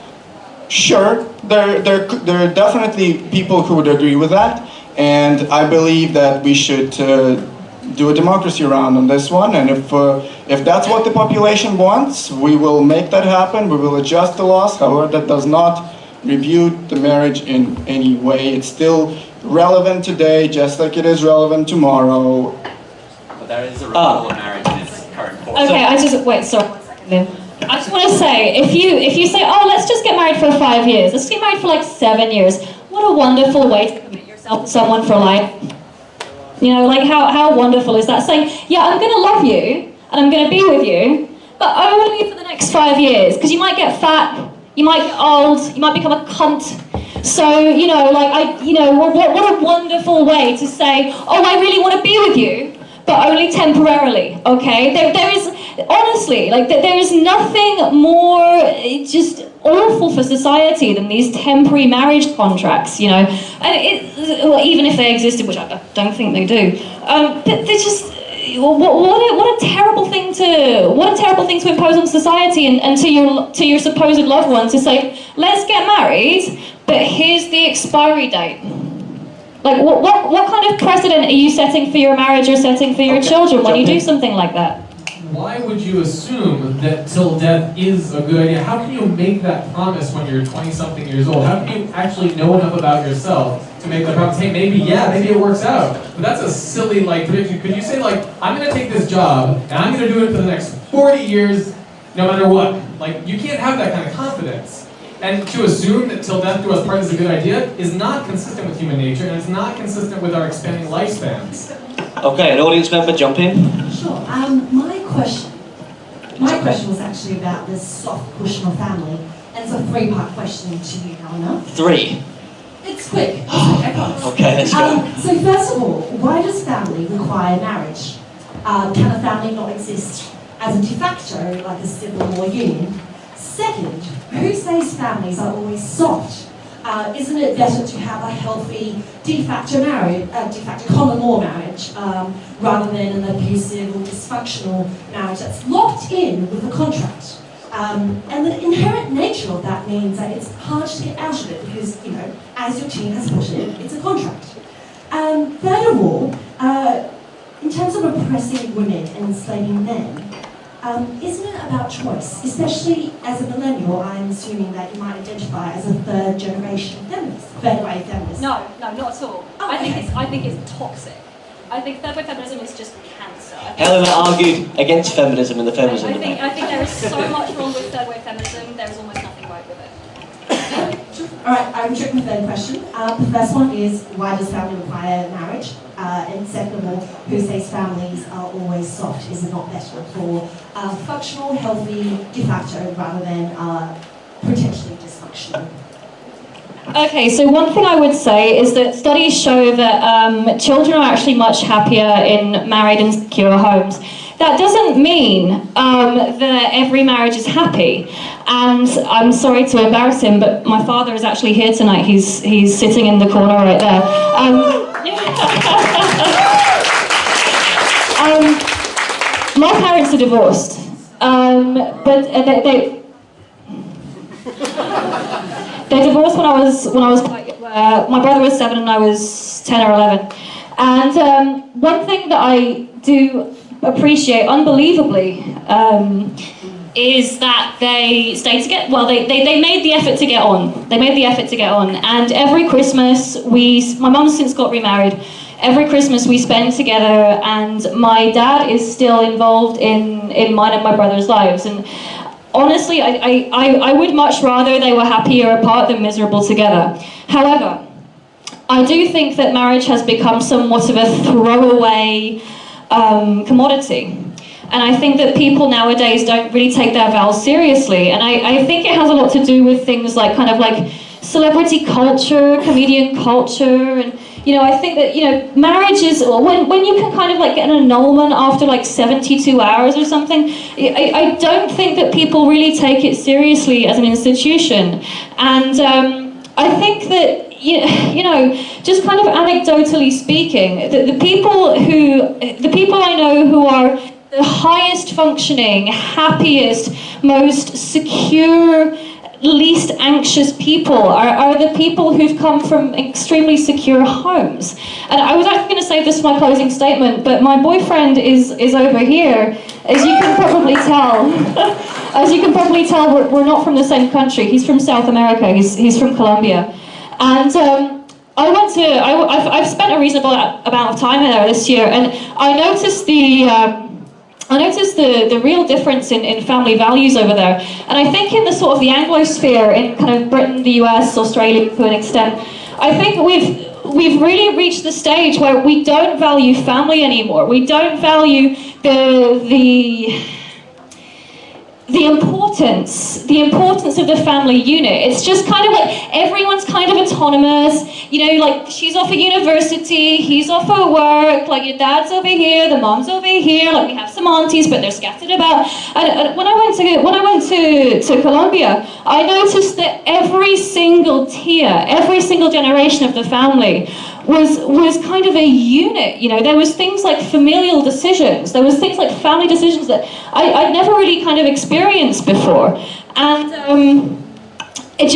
Sure, there are definitely people who would agree with that, and I believe that we should do a democracy round on this one, and if that's what the population wants, we will make that happen, we will adjust the laws. However, that does not rebuke the marriage in any way. It's still relevant today, just like it is relevant tomorrow. But there is a rebuttal of marriage in its current form. Okay, wait, sorry, 1 second then. I just want to say, if you say, oh, let's just get married for 5 years, let's get married for like 7 years, what a wonderful way to commit yourself to someone for life. You know, like how wonderful is that? Saying, yeah, I'm going to love you, and I'm going to be with you, but only for the next 5 years, because you might get fat, you might get old, you might become a cunt. So, you know, what a wonderful way to say, oh, I really want to be with you, but only temporarily, okay? There is, honestly, there is nothing more just awful for society than these temporary marriage contracts, you know? And well, even if they existed, which I don't think they do, but they're just, what a terrible thing to impose on society and to your supposed loved one, to say, let's get married, but here's the expiry date. Like, what kind of precedent are you setting for your marriage or setting for your children when you do something like that? Why would you assume that till death is a good idea? How can you make that promise when you're 20-something years old? How can you actually know enough about yourself to make that promise? Hey, maybe it works out. But that's a silly, prediction. Could you say, I'm going to take this job, and I'm going to do it for the next 40 years, no matter what. Like, you can't have that kind of confidence. And to assume that till death do us part is a good idea is not consistent with human nature, and it's not consistent with our expanding lifespans. Okay, an audience member, jump in. Sure. My question was actually about this soft cushion of family, and it's a three-part question to you, Helena. 3. It's quick. I promise. Okay, let's go. So first of all, why does family require marriage? Can a family not exist as a de facto, like a civil law union? Second, who says families are always soft? Isn't it better to have a healthy de facto marriage, de facto common law marriage, rather than an abusive or dysfunctional marriage that's locked in with a contract? And the inherent nature of that means that it's hard to get out of it because, you know, as your team has put it, it's a contract. Third of all, in terms of oppressing women and enslaving men, isn't it about choice? Especially as a millennial, I'm assuming that you might identify as a third generation feminist, third wave feminist. No, not at all. Oh, I think it's toxic. I think third wave feminism is just cancer. Helena argued against feminism in the feminism debate. I think there is so much wrong with third wave feminism. There is almost nothing right with it. Alright, I'm checking the third question. The first one is, why does family require marriage? And second of all, who says families are always soft? Is it not better for functional, healthy, de facto, rather than potentially dysfunctional? Okay, so one thing I would say is that studies show that children are actually much happier in married and secure homes. That doesn't mean that every marriage is happy. And I'm sorry to embarrass him, but my father is actually here tonight. He's sitting in the corner right there. My parents are divorced, but they divorced when I was quite, my brother was 7 and I was 10 or 11. And one thing that I do appreciate unbelievably is that they stayed together. Well, they made the effort to get on. They made the effort to get on. And every Christmas, my mum's since got remarried. Every Christmas we spend together, and my dad is still involved in mine and my brother's lives. And honestly, I would much rather they were happier apart than miserable together. However, I do think that marriage has become somewhat of a throwaway commodity. And I think that people nowadays don't really take their vows seriously. And I think it has a lot to do with things like kind of like celebrity culture, comedian culture, and you know, I think that, you know, marriage is, when you can kind of like get an annulment after like 72 hours or something, I don't think that people really take it seriously as an institution. And I think that, you know, just kind of anecdotally speaking, the people I know who are the highest functioning, happiest, most secure, least anxious people are the people who've come from extremely secure homes. And I was actually going to save this for my closing statement, but my boyfriend is over here. As you can probably tell, we're not from the same country. He's from South America. He's from Colombia. And I've spent a reasonable amount of time there this year, and I noticed the real difference in family values over there. And I think in the sort of the Anglosphere, in kind of Britain, the US, Australia to an extent, I think we've really reached the stage where we don't value family anymore. We don't value the importance of the family unit. It's just kind of like everyone's kind of autonomous. You know, like she's off at university, he's off at work, like your dad's over here, the mom's over here, like we have some aunties, but they're scattered about. And when I went to Colombia, I noticed that every single tier, every single generation of the family was kind of a unit. You know, there was things like familial decisions, there was things like family decisions that I'd never really kind of experienced before. And it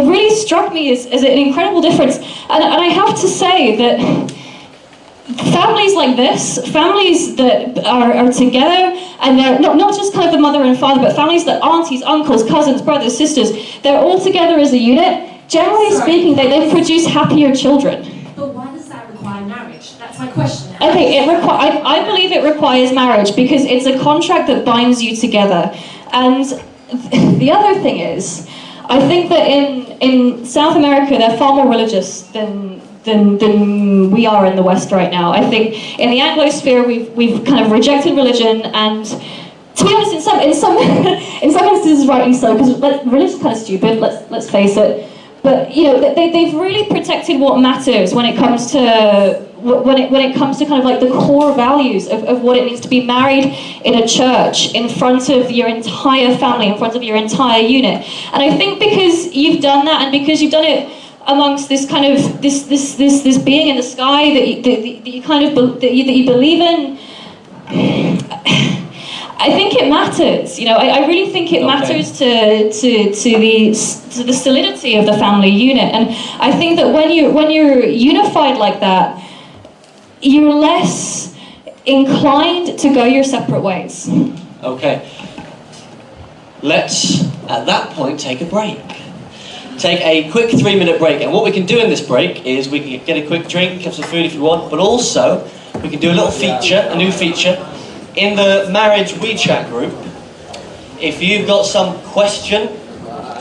really struck me as an incredible difference. And I have to say that families like this, families that are together, and they're not just kind of the mother and father, but families that aunties, uncles, cousins, brothers, sisters, they're all together as a unit. Generally speaking, they produce happier children. But why does that require marriage? That's my question. Okay, I believe it requires marriage because it's a contract that binds you together. And the other thing is, I think that in South America they're far more religious than we are in the West right now. I think in the Anglosphere we've kind of rejected religion, and to be honest, in some instances rightly so, because religion's kind of stupid. Let's face it. But you know, they've really protected what matters when it comes to when it comes to kind of like the core values of what it means to be married in a church in front of your entire family, in front of your entire unit. And I think because you've done that, and because you've done it amongst this kind of this being in the sky that you kind of that you believe in, I think it matters. You know, I really think it matters to the solidity of the family unit. And I think that when you're unified like that, you're less inclined to go your separate ways. Okay. Let's, at that point, take a break. Take a quick 3-minute break. And what we can do in this break is we can get a quick drink, have some food if you want, but also we can do a little feature, a new feature. In the marriage WeChat group, if you've got some question,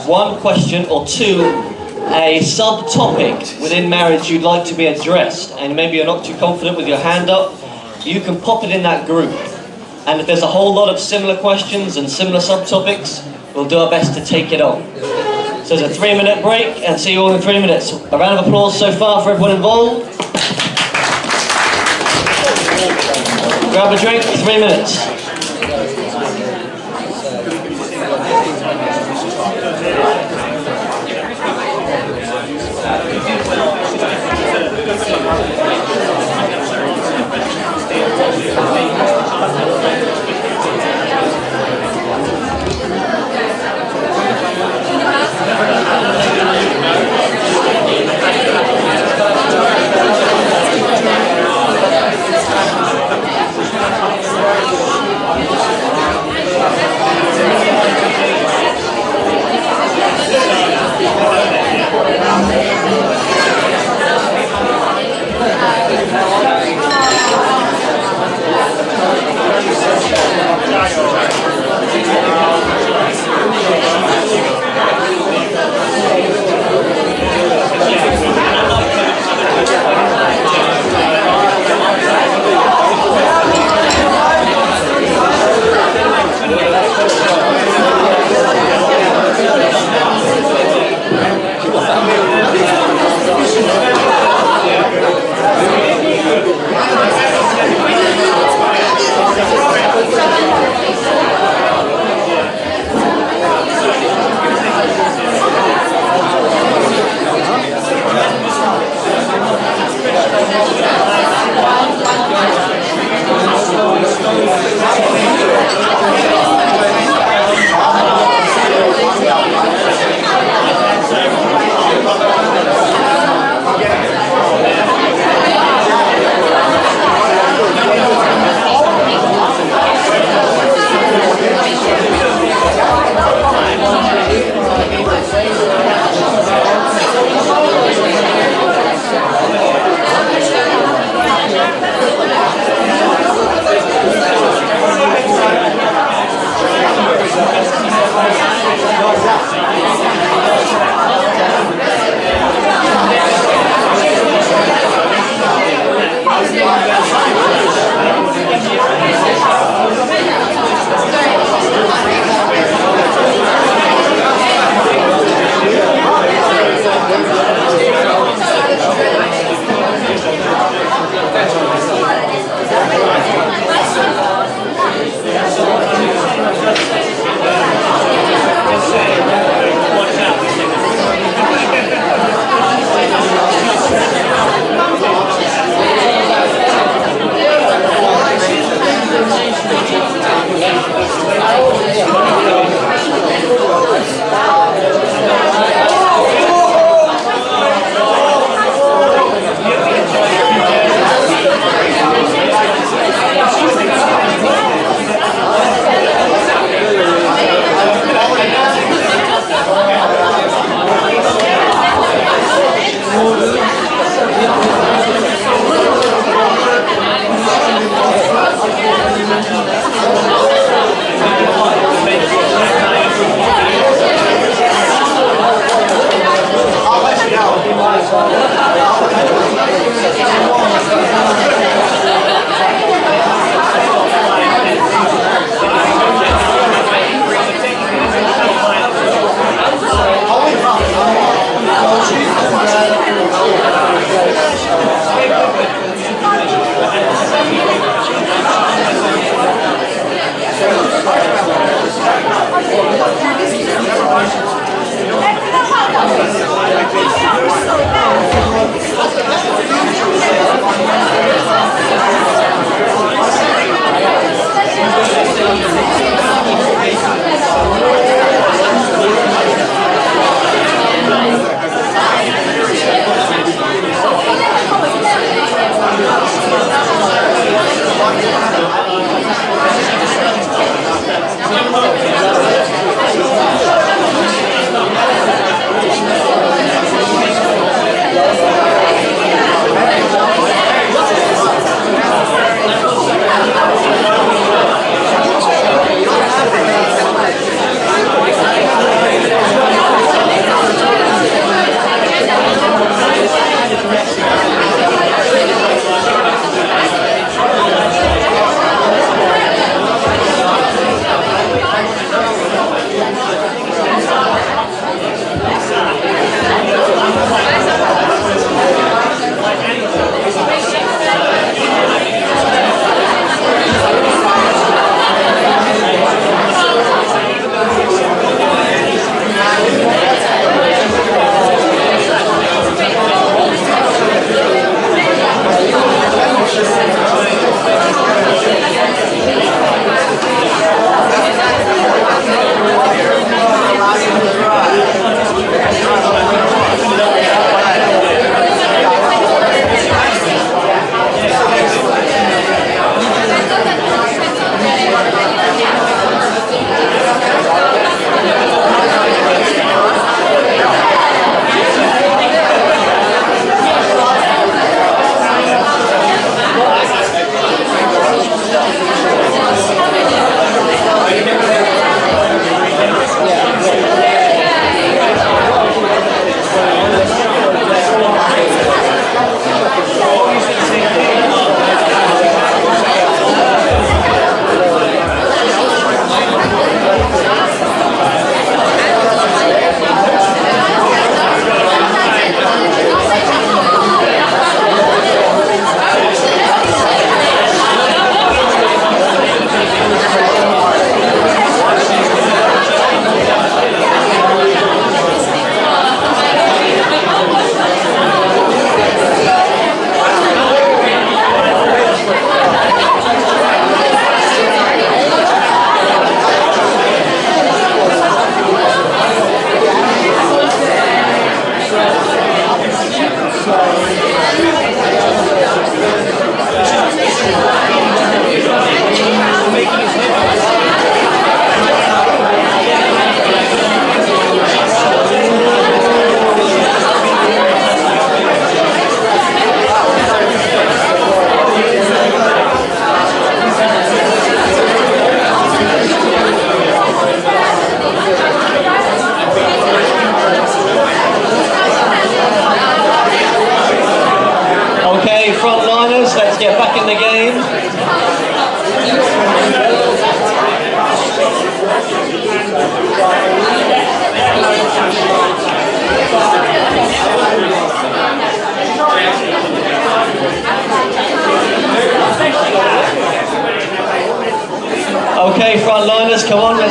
one question or two, a subtopic within marriage you'd like to be addressed, and maybe you're not too confident with your hand up, you can pop it in that group. And if there's a whole lot of similar questions and similar subtopics, we'll do our best to take it on. So there's a 3-minute break, and see you all in 3 minutes. A round of applause so far for everyone involved. Grab a drink, 3 minutes.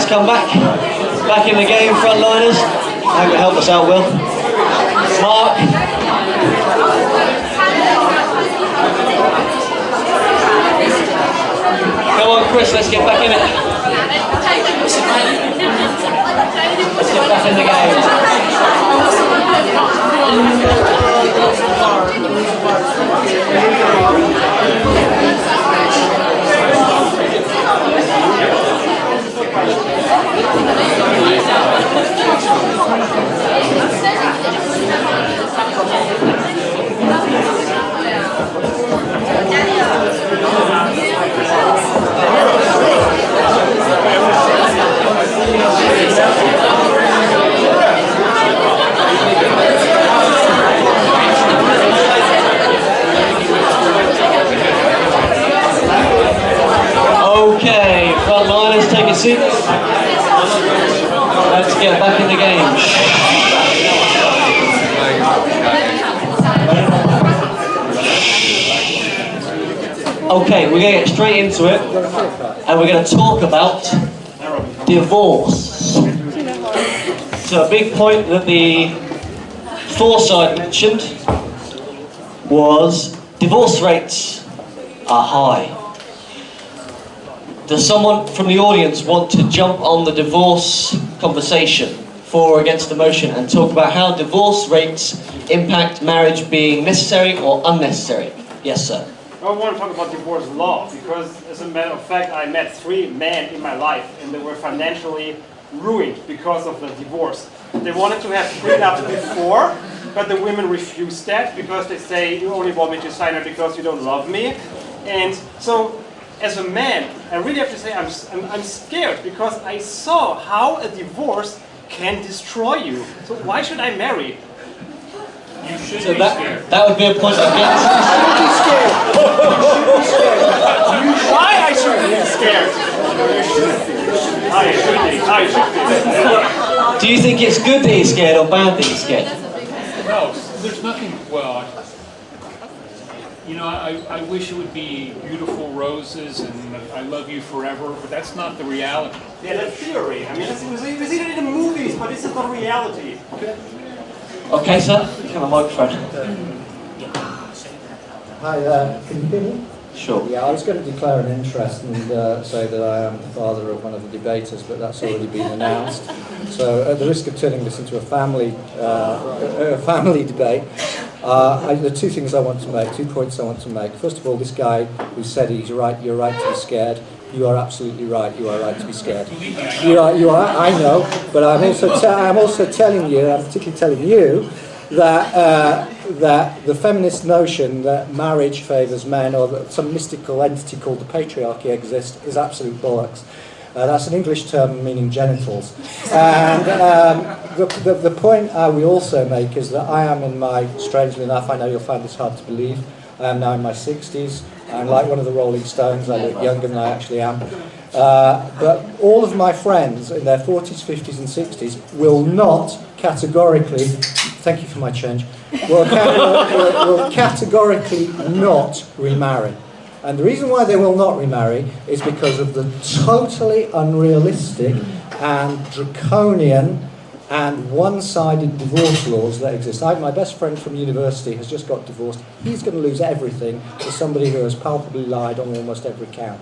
come back. Back in the game, frontliners. Hope you help us out, Will. Mark. Come on, Chris, let's get back in it. Let's get back in the game. Okay, frontliners, take a seat. Let's get back in the game. Okay, we're going to get straight into it, and we're going to talk about divorce. So a big point that the foresight mentioned was divorce rates are high. Does someone from the audience want to jump on the divorce conversation, for or against the motion, and talk about how divorce rates impact marriage being necessary or unnecessary? Yes, sir. I want to talk about divorce law, because as a matter of fact, I met 3 men in my life, and they were financially ruined because of the divorce. They wanted to have prenup before, but the women refused that because they say, you only want me to sign it because you don't love me. And so, as a man, I really have to say I'm scared, because I saw how a divorce can destroy you. So why should I marry? You should So be scared. that would be a point against. Why I should be scared? I should be. Do you think it's good that he's scared or bad that he's scared? No, there's nothing, well, you know, I wish it would be beautiful roses and I love you forever, but that's not the reality. Yeah, that's theory. I mean, we see it in the movies, but this is not reality. Okay, sir. Have a microphone. Hi, can you hear me? Sure. Yeah, I was going to declare an interest and say that I am the father of one of the debaters, but that's already been announced. So, at the risk of turning this into a family debate, there are 2 things I want to make, 2 points I want to make. First of all, this guy who said he's right, you're right to be scared. You are absolutely right. You are right to be scared. You are. I know, but I'm also telling you, I'm particularly telling you, that that the feminist notion that marriage favours men, or that some mystical entity called the patriarchy exists, is absolute bollocks. That's an English term meaning genitals. And the point I will also make is that I am in my, strangely enough, I know you'll find this hard to believe, I am now in my 60s. I'm like one of the Rolling Stones, I look younger than I actually am. But all of my friends in their 40s, 50s and 60s will not categorically, thank you for my change, will categorically not remarry. And the reason why they will not remarry is because of the totally unrealistic and draconian and one-sided divorce laws that exist. My best friend from university has just got divorced. He's going to lose everything to somebody who has palpably lied on almost every count.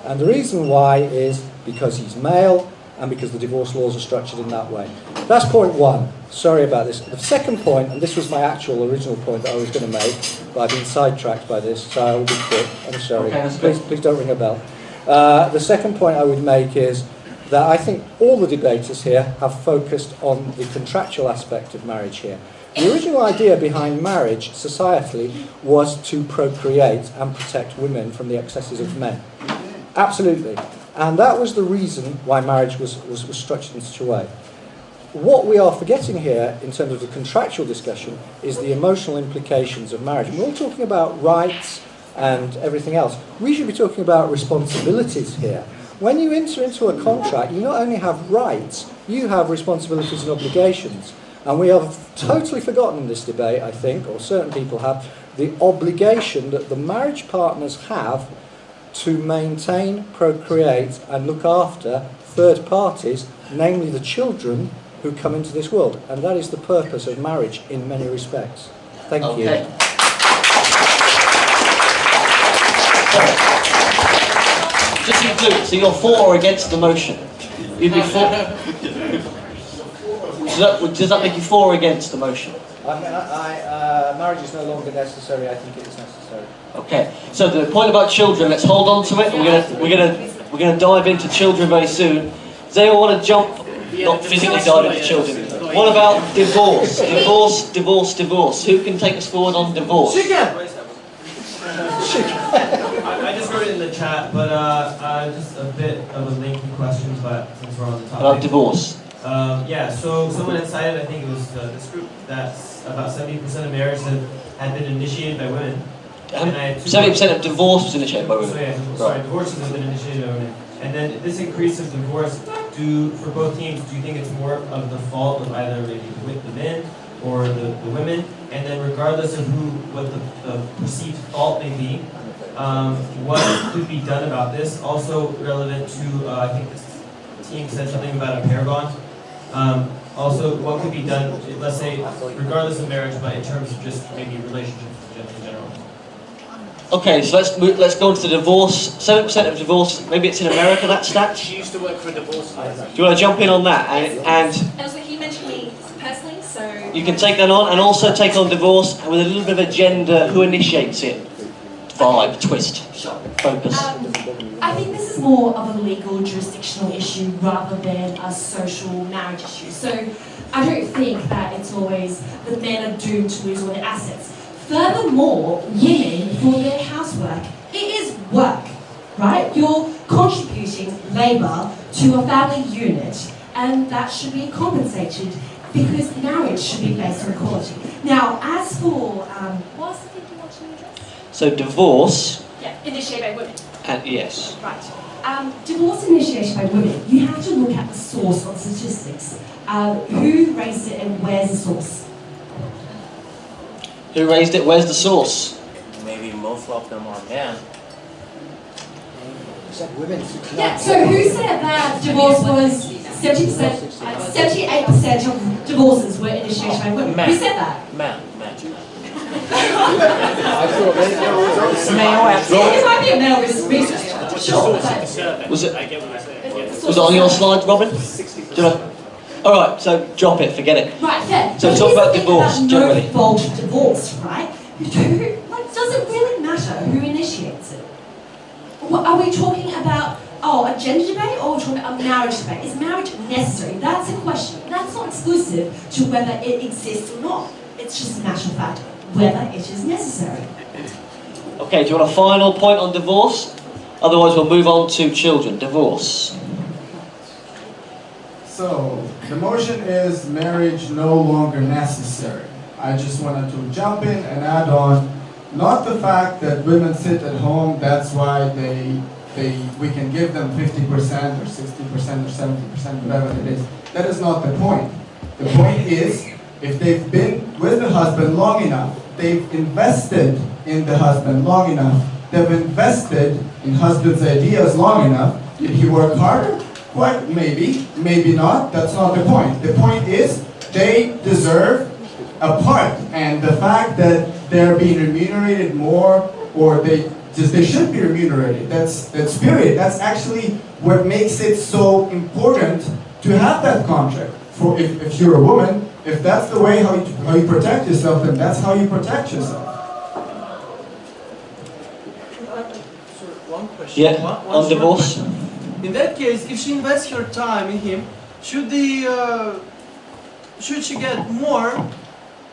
And the reason why is because he's male and because the divorce laws are structured in that way. That's point 1. Sorry about this. The second point, and this was my actual original point that I was going to make, but I've been sidetracked by this, so I will be quick. I'm sorry. Okay, please don't ring a bell. The second point I would make is that I think all the debaters here have focused on the contractual aspect of marriage here. The original idea behind marriage, societally, was to procreate and protect women from the excesses of men. Absolutely. And that was the reason why marriage was structured in such a way. What we are forgetting here, in terms of the contractual discussion, is the emotional implications of marriage. And we're all talking about rights and everything else. We should be talking about responsibilities here. When you enter into a contract, you not only have rights, you have responsibilities and obligations. And we have totally forgotten in this debate, I think, or certain people have, the obligation that the marriage partners have to maintain, procreate, and look after third parties, namely the children who come into this world. And that is the purpose of marriage in many respects. Thank you. Just to conclude, so you're for or against the motion? You'd be for. Does that make you for or against the motion? Marriage is no longer necessary. I think it is necessary. Okay. So the point about children, let's hold on to it. We're gonna dive into children very soon. Does anyone want to jump? Not physically dive into children. What about divorce? Divorce. Who can take us forward on divorce? I just wrote it in the chat, but just a bit of a lengthy question, but since we're on the topic. About divorce. Yeah, so someone had cited, I think it was this group, that's about 70% of marriages had been initiated by women. 70% of divorce was initiated by women. So yeah, sorry, divorces have been initiated by women. And then this increase of divorce, for both teams, do you think it's more of the fault of either maybe with the men or the women? And then regardless of what the perceived fault may be, what could be done about this? Also relevant to, I think this team said something about a pair bond. Also, what could be done, let's say, regardless of marriage, but in terms of just maybe relationships in general? Okay, so let's go into the divorce. 7% of divorce, maybe it's in America, that stat? She used to work for a divorce lawyer. Do you want to jump in on that? And also, he mentioned me personally, so... you can take that on, and also take on divorce with a little bit of a gender, who initiates it? Vibe, twist, focus. I think this is more of a legal jurisdictional issue rather than a social marriage issue. So I don't think that it's always the men are doomed to lose all their assets. Furthermore, women, for their housework, it is work, right? You're contributing labour to a family unit, and that should be compensated because marriage should be based on equality. Now, as for... what's the thing you want to address? So divorce... Yeah, initiated by women. And yes. Right. Divorce initiated by women, you have to look at the source of statistics. Who raised it and where's the source? Who raised it? Where's the source? Maybe most of them are men. Yeah, so who said that divorce was 70%, 78% of divorces were initiated by women? Who said that? Men. It might be a male research, sure. Was it on your slide, Robin? Alright, so drop it, forget it. Right, yeah. So talk about divorce, generally. No fault divorce, right? Does it really matter who initiates it? Are we talking about, a gender debate, or are we talking about a marriage debate? Is marriage necessary? That's a question. That's not exclusive to whether it exists or not. It's just a matter of fact, whether it is necessary. Okay, do you want a final point on divorce? Otherwise we'll move on to children. Divorce. So, the motion is marriage no longer necessary. I just wanted to jump in and add on, not the fact that women sit at home, that's why we can give them 50% or 60% or 70%, whatever it is. That is not the point. The point is, if they've been with the husband long enough, they've invested in the husband long enough, they've invested in husband's ideas long enough, did he work harder? Quite maybe, maybe not, that's not the point. The point is, they deserve a part, and the fact that they're being remunerated more, or they should be remunerated, that's period. That's actually what makes it so important to have that contract. For if you're a woman, if that's the way how you protect yourself, then that's how you protect yourself. One question. Yeah, on divorce. In that case, if she invests her time in him, should she get more,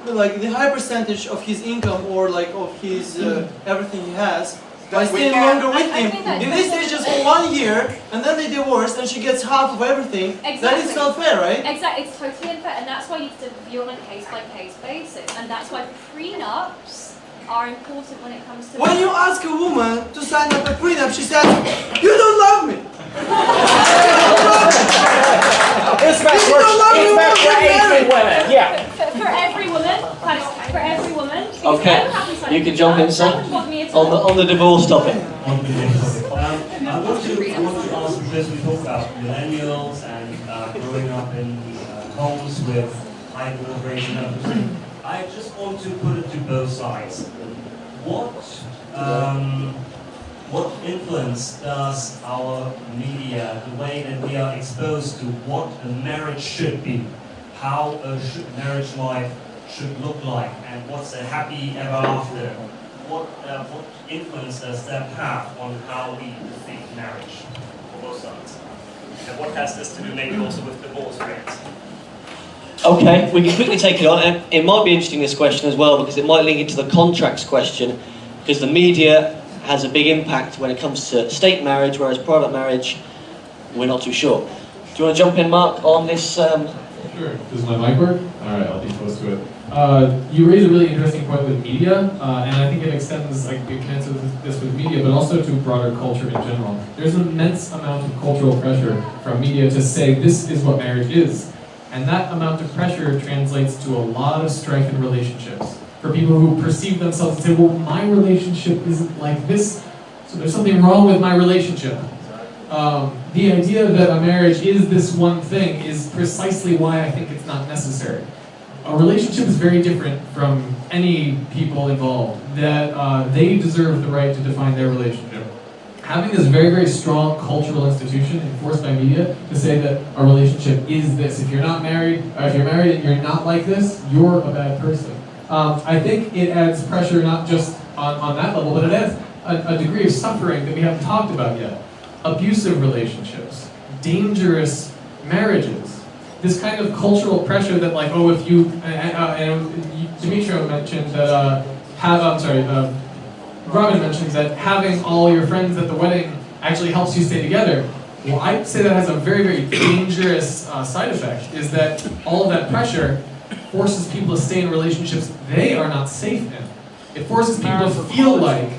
like the high percentage of his income or like of his everything he has, by staying longer with him? If they stay just for 1 year and then they divorce and she gets half of everything, Exactly. that is not fair, right? Exactly, it's totally unfair, and that's why you have to view on a case-by-case basis, and that's why prenups are important when it comes to... When you ask a woman to sign up a prenup, she says, "You don't love me." It's meant for Asian women, yeah. For every woman, for every woman. Okay, you can jump in, sir. On the divorce topic. I want to ask, because we talk about millennials up in homes with high divorce rates and everything. I just want to put it to both sides. What influence does our media, the way that we are exposed to what a marriage should be, how a marriage life should look like, and what's a happy ever after? What influence does that have on how we think marriage for both sides? And what has this to do maybe also with divorce rates? Okay, we can quickly take it on, and it might be interesting, this question as well, because it might link into the contracts question, because the media has a big impact when it comes to state marriage, whereas private marriage, we're not too sure. Do you want to jump in, Mark, on this? Sure. Does my mic work? All right, I'll be close to it. You raise a really interesting point with media, and I think it extends, like, you can answer this with media, but also to broader culture in general. There's an immense amount of cultural pressure from media to say this is what marriage is. And that amount of pressure translates to a lot of strife in relationships. For people who perceive themselves and say, well, my relationship isn't like this, so there's something wrong with my relationship. The idea that a marriage is this one thing is precisely why I think it's not necessary. A relationship is very different from any people involved, that they deserve the right to define their relationship. Having this very, very strong cultural institution enforced by media to say that a relationship is this. If you're not married, or if you're married and you're not like this, you're a bad person. I think it adds pressure not just on that level, but it adds a degree of suffering that we haven't talked about yet. Abusive relationships, dangerous marriages, this kind of cultural pressure that, like, oh, if you, Demetrio mentioned that, Robin mentions that having all your friends at the wedding actually helps you stay together. Well, I'd say that has a very, very dangerous side effect, is that all of that pressure forces people to stay in relationships they are not safe in. It forces people to feel like,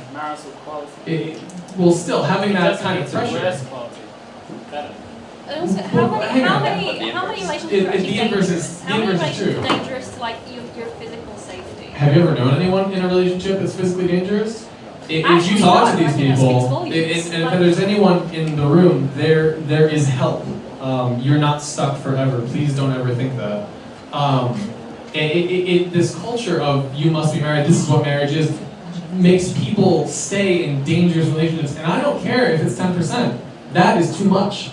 well, still, having that kind of pressure. And also, how many relationships are actually dangerous? How many relationships are dangerous to, like, your physical safety? Have you ever known anyone in a relationship that's physically dangerous? If you talk to these people, and if there's anyone in the room, there is help. You're not stuck forever. Please don't ever think that. This culture of you must be married, this is what marriage is, makes people stay in dangerous relationships. And I don't care if it's 10%. That is too much.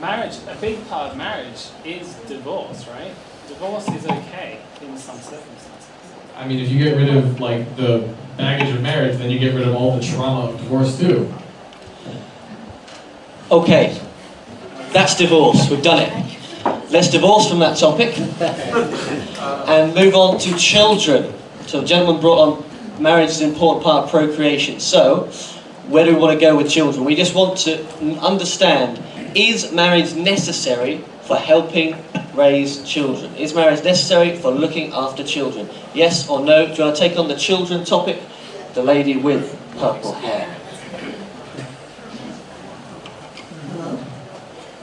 Marriage, a big part of marriage is divorce, right? Divorce is okay in some circumstances. I mean, if you get rid of, like, the baggage of marriage, then you get rid of all the trauma of divorce too. Okay, that's divorce. We've done it. Let's divorce from that topic and move on to children. So the gentleman brought on marriage is an important part of procreation. So, where do we want to go with children? We just want to understand, is marriage necessary for helping raise children? Is marriage necessary for looking after children? Yes or no? Do you want to take on the children topic? The lady with purple hair.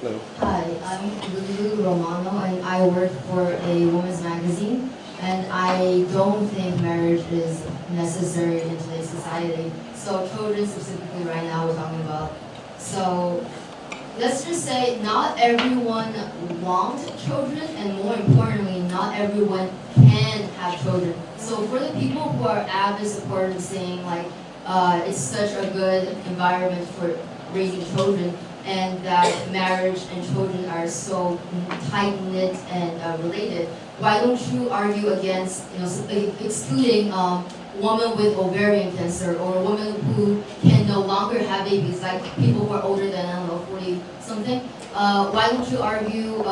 Hello. Hi, I'm Lulu Romano and I work for a women's magazine, and I don't think marriage is necessary in today's society. So children specifically right now we're talking about. So let's just say not everyone wants children, and more importantly, not everyone can have children. So for the people who are avid supporters saying, like, it's such a good environment for raising children, and that marriage and children are so tight-knit and related, why don't you argue against, excluding women with ovarian cancer, or women who can no longer have babies, like people who are older than, I don't know, 40 something? Why don't you argue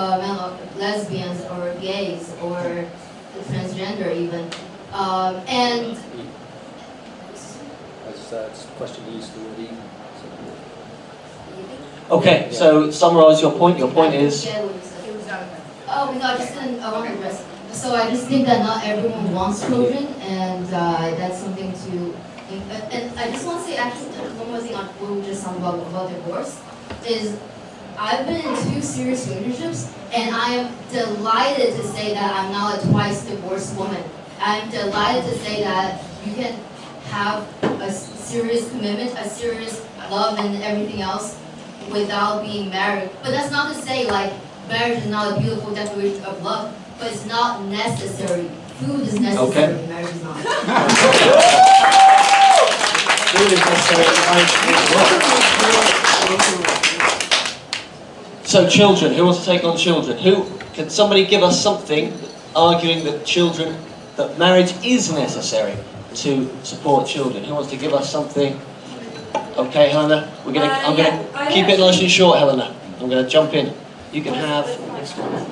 lesbians or gays or transgender even? And that's a question to use the word even. Okay, so summarize your point. Your point is. Oh, no, I just didn't. I want to address. So I just think that not everyone wants children, and that's something to. And I just want to say, actually, one more thing on what we just talked about divorce is, I've been in 2 serious relationships, and I am delighted to say that I'm not a twice divorced woman. I'm delighted to say that you can have a serious commitment, a serious love, and everything else without being married. But that's not to say, like, marriage is not a beautiful declaration of love, but it's not necessary. Food is necessary, Okay. marriage is not. Food is necessary to make work. So children, who wants to take on children? Can somebody give us something arguing that that marriage is necessary to support children? Who wants to give us something? Okay, Helena, I'm gonna keep it nice and short, Helena. I'm gonna jump in. You can have this one.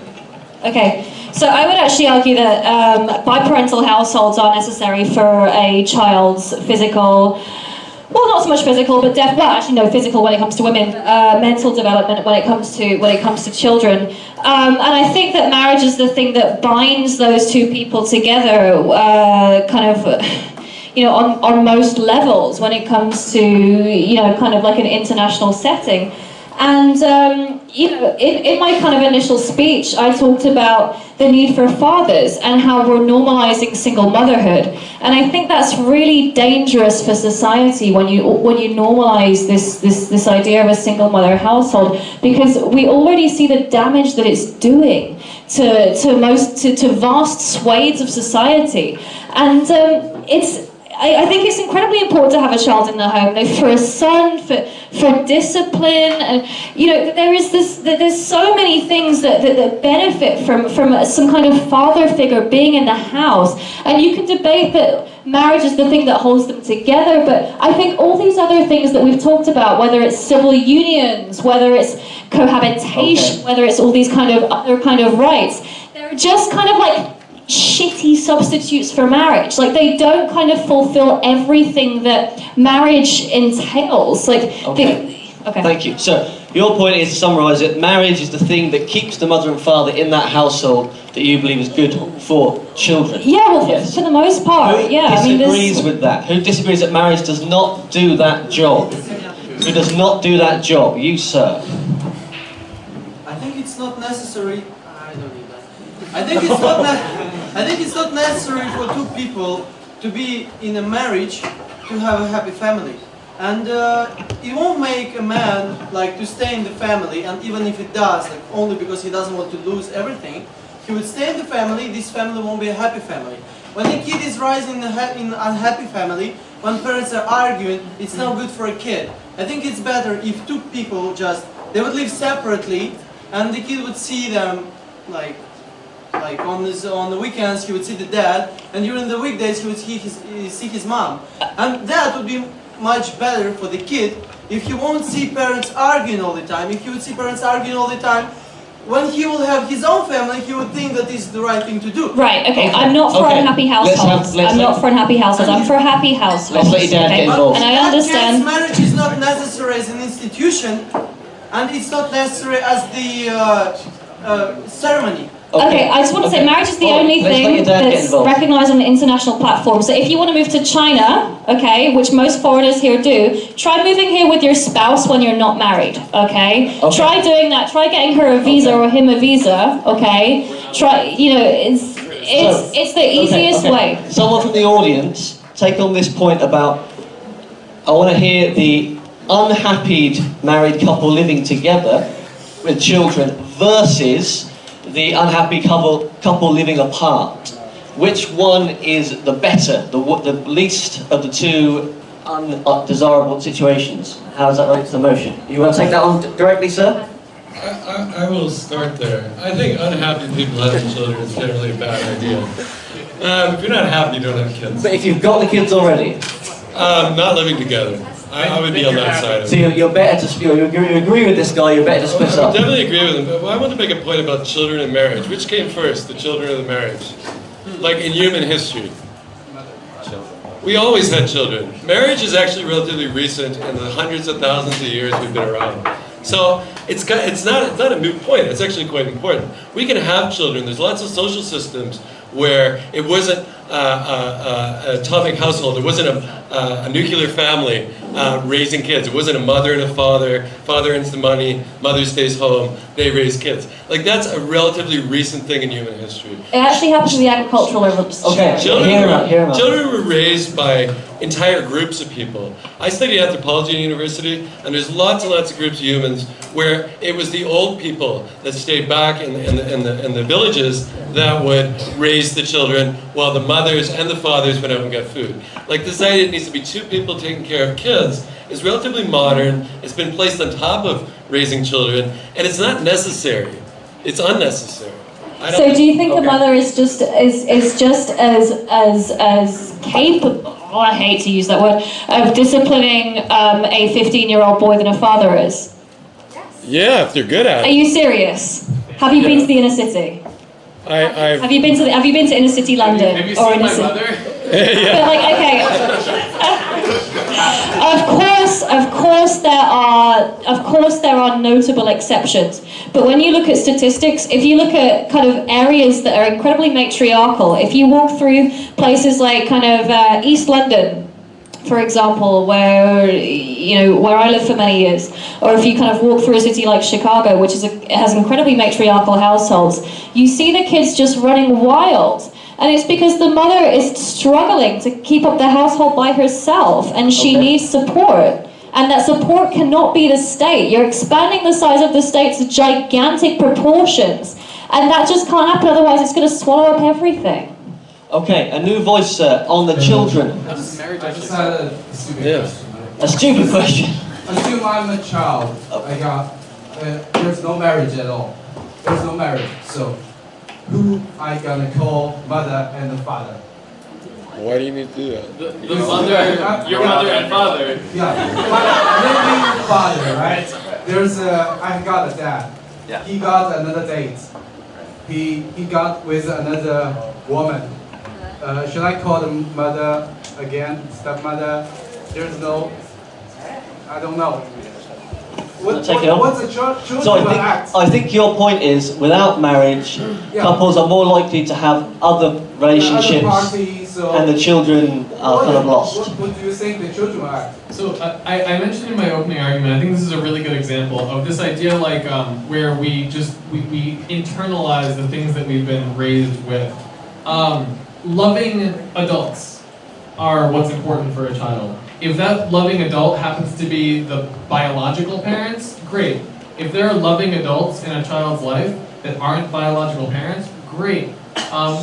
Okay, so I would actually argue that biparental households are necessary for a child's physical, well, not so much physical, but physical when it comes to women, mental development when it comes to children, and I think that marriage is the thing that binds those two people together, on most levels when it comes to kind of like an international setting. And, in my kind of initial speech, I talked about the need for fathers and how we're normalizing single motherhood. And I think that's really dangerous for society when you normalize this idea of a single mother household, because we already see the damage that it's doing to vast swathes of society. And I think it's incredibly important to have a child in the home, for a son, for discipline, and there's so many things that benefit from some kind of father figure being in the house. And you can debate that marriage is the thing that holds them together, but I think all these other things that we've talked about, whether it's civil unions, whether it's cohabitation, whether it's all these other kind of rights, they're just kind of like shitty substitutes for marriage. Like, they don't kind of fulfill everything that marriage entails. Thank you. So your point is, to summarise it, marriage is the thing that keeps the mother and father in that household that you believe is good for children. Yeah, well, for the most part, Who disagrees with that? Who disagrees that marriage does not do that job? Who does not do that job? You, sir. I think it's not necessary. I don't need that. I think it's not necessary for two people to be in a marriage to have a happy family. And it won't make a man to stay in the family, and even if it does, only because he doesn't want to lose everything, he would stay in the family. This family won't be a happy family. When a kid is rising in an unhappy family, when parents are arguing, it's not good for a kid. I think it's better if two people they would live separately, and the kid would see them on the weekends he would see the dad, and during the weekdays he would see his mom. And that would be much better for the kid if he won't see parents arguing all the time. If he would see parents arguing all the time, when he will have his own family, he would think that this is the right thing to do. Right, okay. I'm not for unhappy households. I'm not for unhappy households. I'm for happy households. Let's let your dad get involved. And I understand. Marriage is not necessary as an institution, and it's not necessary as the ceremony. Okay, I just want to say marriage is the only thing that's recognised on an international platform. So if you want to move to China, okay, which most foreigners here do, try moving here with your spouse when you're not married, okay? Try doing that. Try getting her a visa or him a visa, okay? Try, it's the easiest way. Someone from the audience, take on this point about, I want to hear the unhappy married couple living together with children versus the unhappy couple living apart. Which one is the better, the least of the two undesirable situations? How does that relate to the motion? You want to take that on directly, sir? I will start there. I think unhappy people having children is generally a bad idea. If you're not happy, you don't have kids. But if you've got the kids already? Not living together. I would be on that side of it. So you're better to, you agree with this guy, you're better to split up? I definitely agree with him, but I want to make a point about children and marriage. Which came first, the children or the marriage? Like in human history. We always had children. Marriage is actually relatively recent in the hundreds of thousands of years we've been around. So it's not a moot point, it's actually quite important. We can have children. There's lots of social systems where it wasn't an atomic household. There wasn't a nuclear family raising kids. It wasn't a mother and a father. Father earns the money, mother stays home, they raise kids. Like, that's a relatively recent thing in human history. It actually happened to the agricultural revolution. Okay, Children were raised by entire groups of people. I studied anthropology at university, and there's lots and lots of groups of humans where it was the old people that stayed back in the villages that would raise the children while the mothers and the fathers went out and got food. Like, this idea it needs to be two people taking care of kids is relatively modern. It's been placed on top of raising children, and it's not necessary. It's unnecessary. So do you think a mother is just as capable, I hate to use that word, of disciplining a 15-year-old boy than a father is? Yeah, if they're good at it. Are you serious? Have you been to the inner city? Have you been to inner city London? Have you or seen inner my city? mother? Yeah. But like, okay. Of course there are notable exceptions. But when you look at statistics, if you look at kind of areas that are incredibly matriarchal, if you walk through places like kind of East London, for example, where I lived for many years, or if you kind of walk through a city like Chicago, which has incredibly matriarchal households, you see the kids just running wild. And it's because the mother is struggling to keep up the household by herself, and she needs support. And that support cannot be the state. You're expanding the size of the state to gigantic proportions, and that just can't happen, otherwise it's going to swallow up everything. Okay, a new voice, sir, on the children. I just had a stupid question. A stupid question. Assume I'm a child. There's no marriage at all. There's no marriage. So, who I gonna call mother and the father? Why do you need to do that? The mother, your mother and father. Yeah, living father, right? I got a dad. Yeah. He got another date. He got with another woman. Should I call them mother again, stepmother? There's no, I don't know. What's a children So act? I think your point is, without marriage, couples are more likely to have other relationships, and the children are kind of lost. What do you think the children act? So I mentioned in my opening argument, I think this is a really good example of this idea, like where we internalize the things that we've been raised with. Loving adults are what's important for a child. If that loving adult happens to be the biological parents, great. If there are loving adults in a child's life that aren't biological parents, great.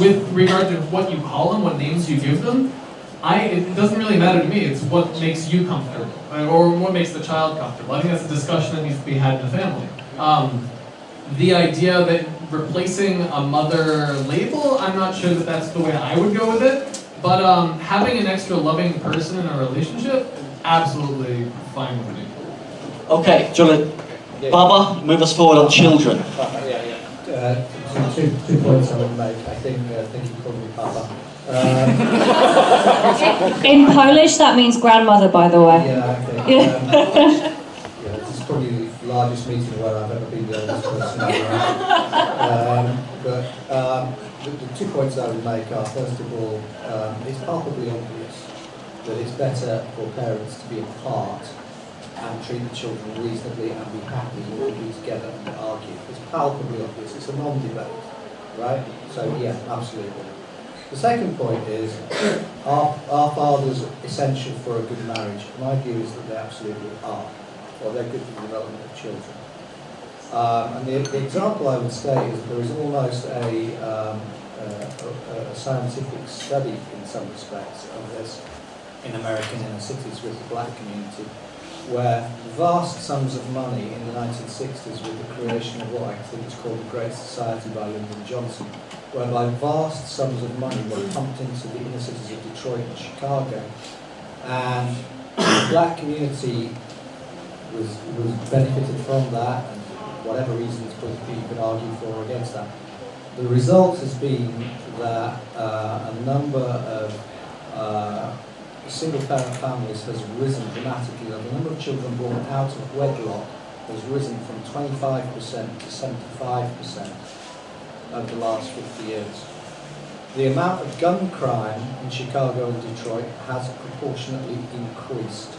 With regard to what you call them, what names you give them, it doesn't really matter to me. It's what makes you comfortable, or what makes the child comfortable. I think that's a discussion that needs to be had in the family. The idea that replacing a mother label, I'm not sure that that's the way I would go with it. But having an extra loving person in a relationship, absolutely fine with me. Okay, Julian. Baba, move us forward on children. Two points I would make. I think you called me Papa. In Polish, that means grandmother, by the way. Yeah, okay. This is probably the largest meeting where I've ever been the oldest person the 2 points I would make are, first of all, it's palpably obvious that it's better for parents to be apart and treat the children reasonably and be happy than to be together and argue. It's palpably obvious. It's a non-debate, right? So yeah, absolutely. The second point is, are fathers essential for a good marriage? My view is that they absolutely are, or they're good for the development of children. And the example I would state is that there is almost a scientific study in some respects of this in American inner cities with the black community, where vast sums of money in the 1960s with the creation of what I think is called the Great Society by Lyndon Johnson, whereby vast sums of money were pumped into the inner cities of Detroit and Chicago, and the black community was benefited from that, and whatever reasons you could argue for or against that. The result has been that a number of single-parent families has risen dramatically. The number of children born out of wedlock has risen from 25% to 75% over the last 50 years. the amount of gun crime in Chicago and Detroit has proportionately increased.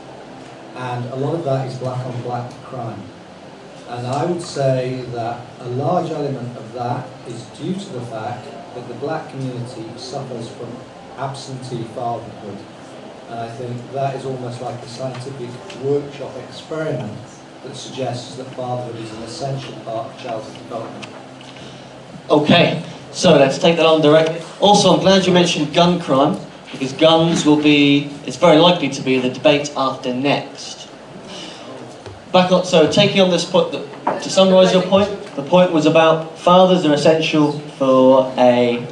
And a lot of that is black on black crime. And I would say that a large element of that is due to the fact that the black community suffers from absentee fatherhood. And I think that is almost like a scientific workshop experiment that suggests that fatherhood is an essential part of childhood development. Okay, so let's take that on directly. Also, I'm glad you mentioned gun crime, because guns will be, it's very likely to be the debate after next. Back on, so taking on this point, to summarise your point, the point was about fathers are essential for a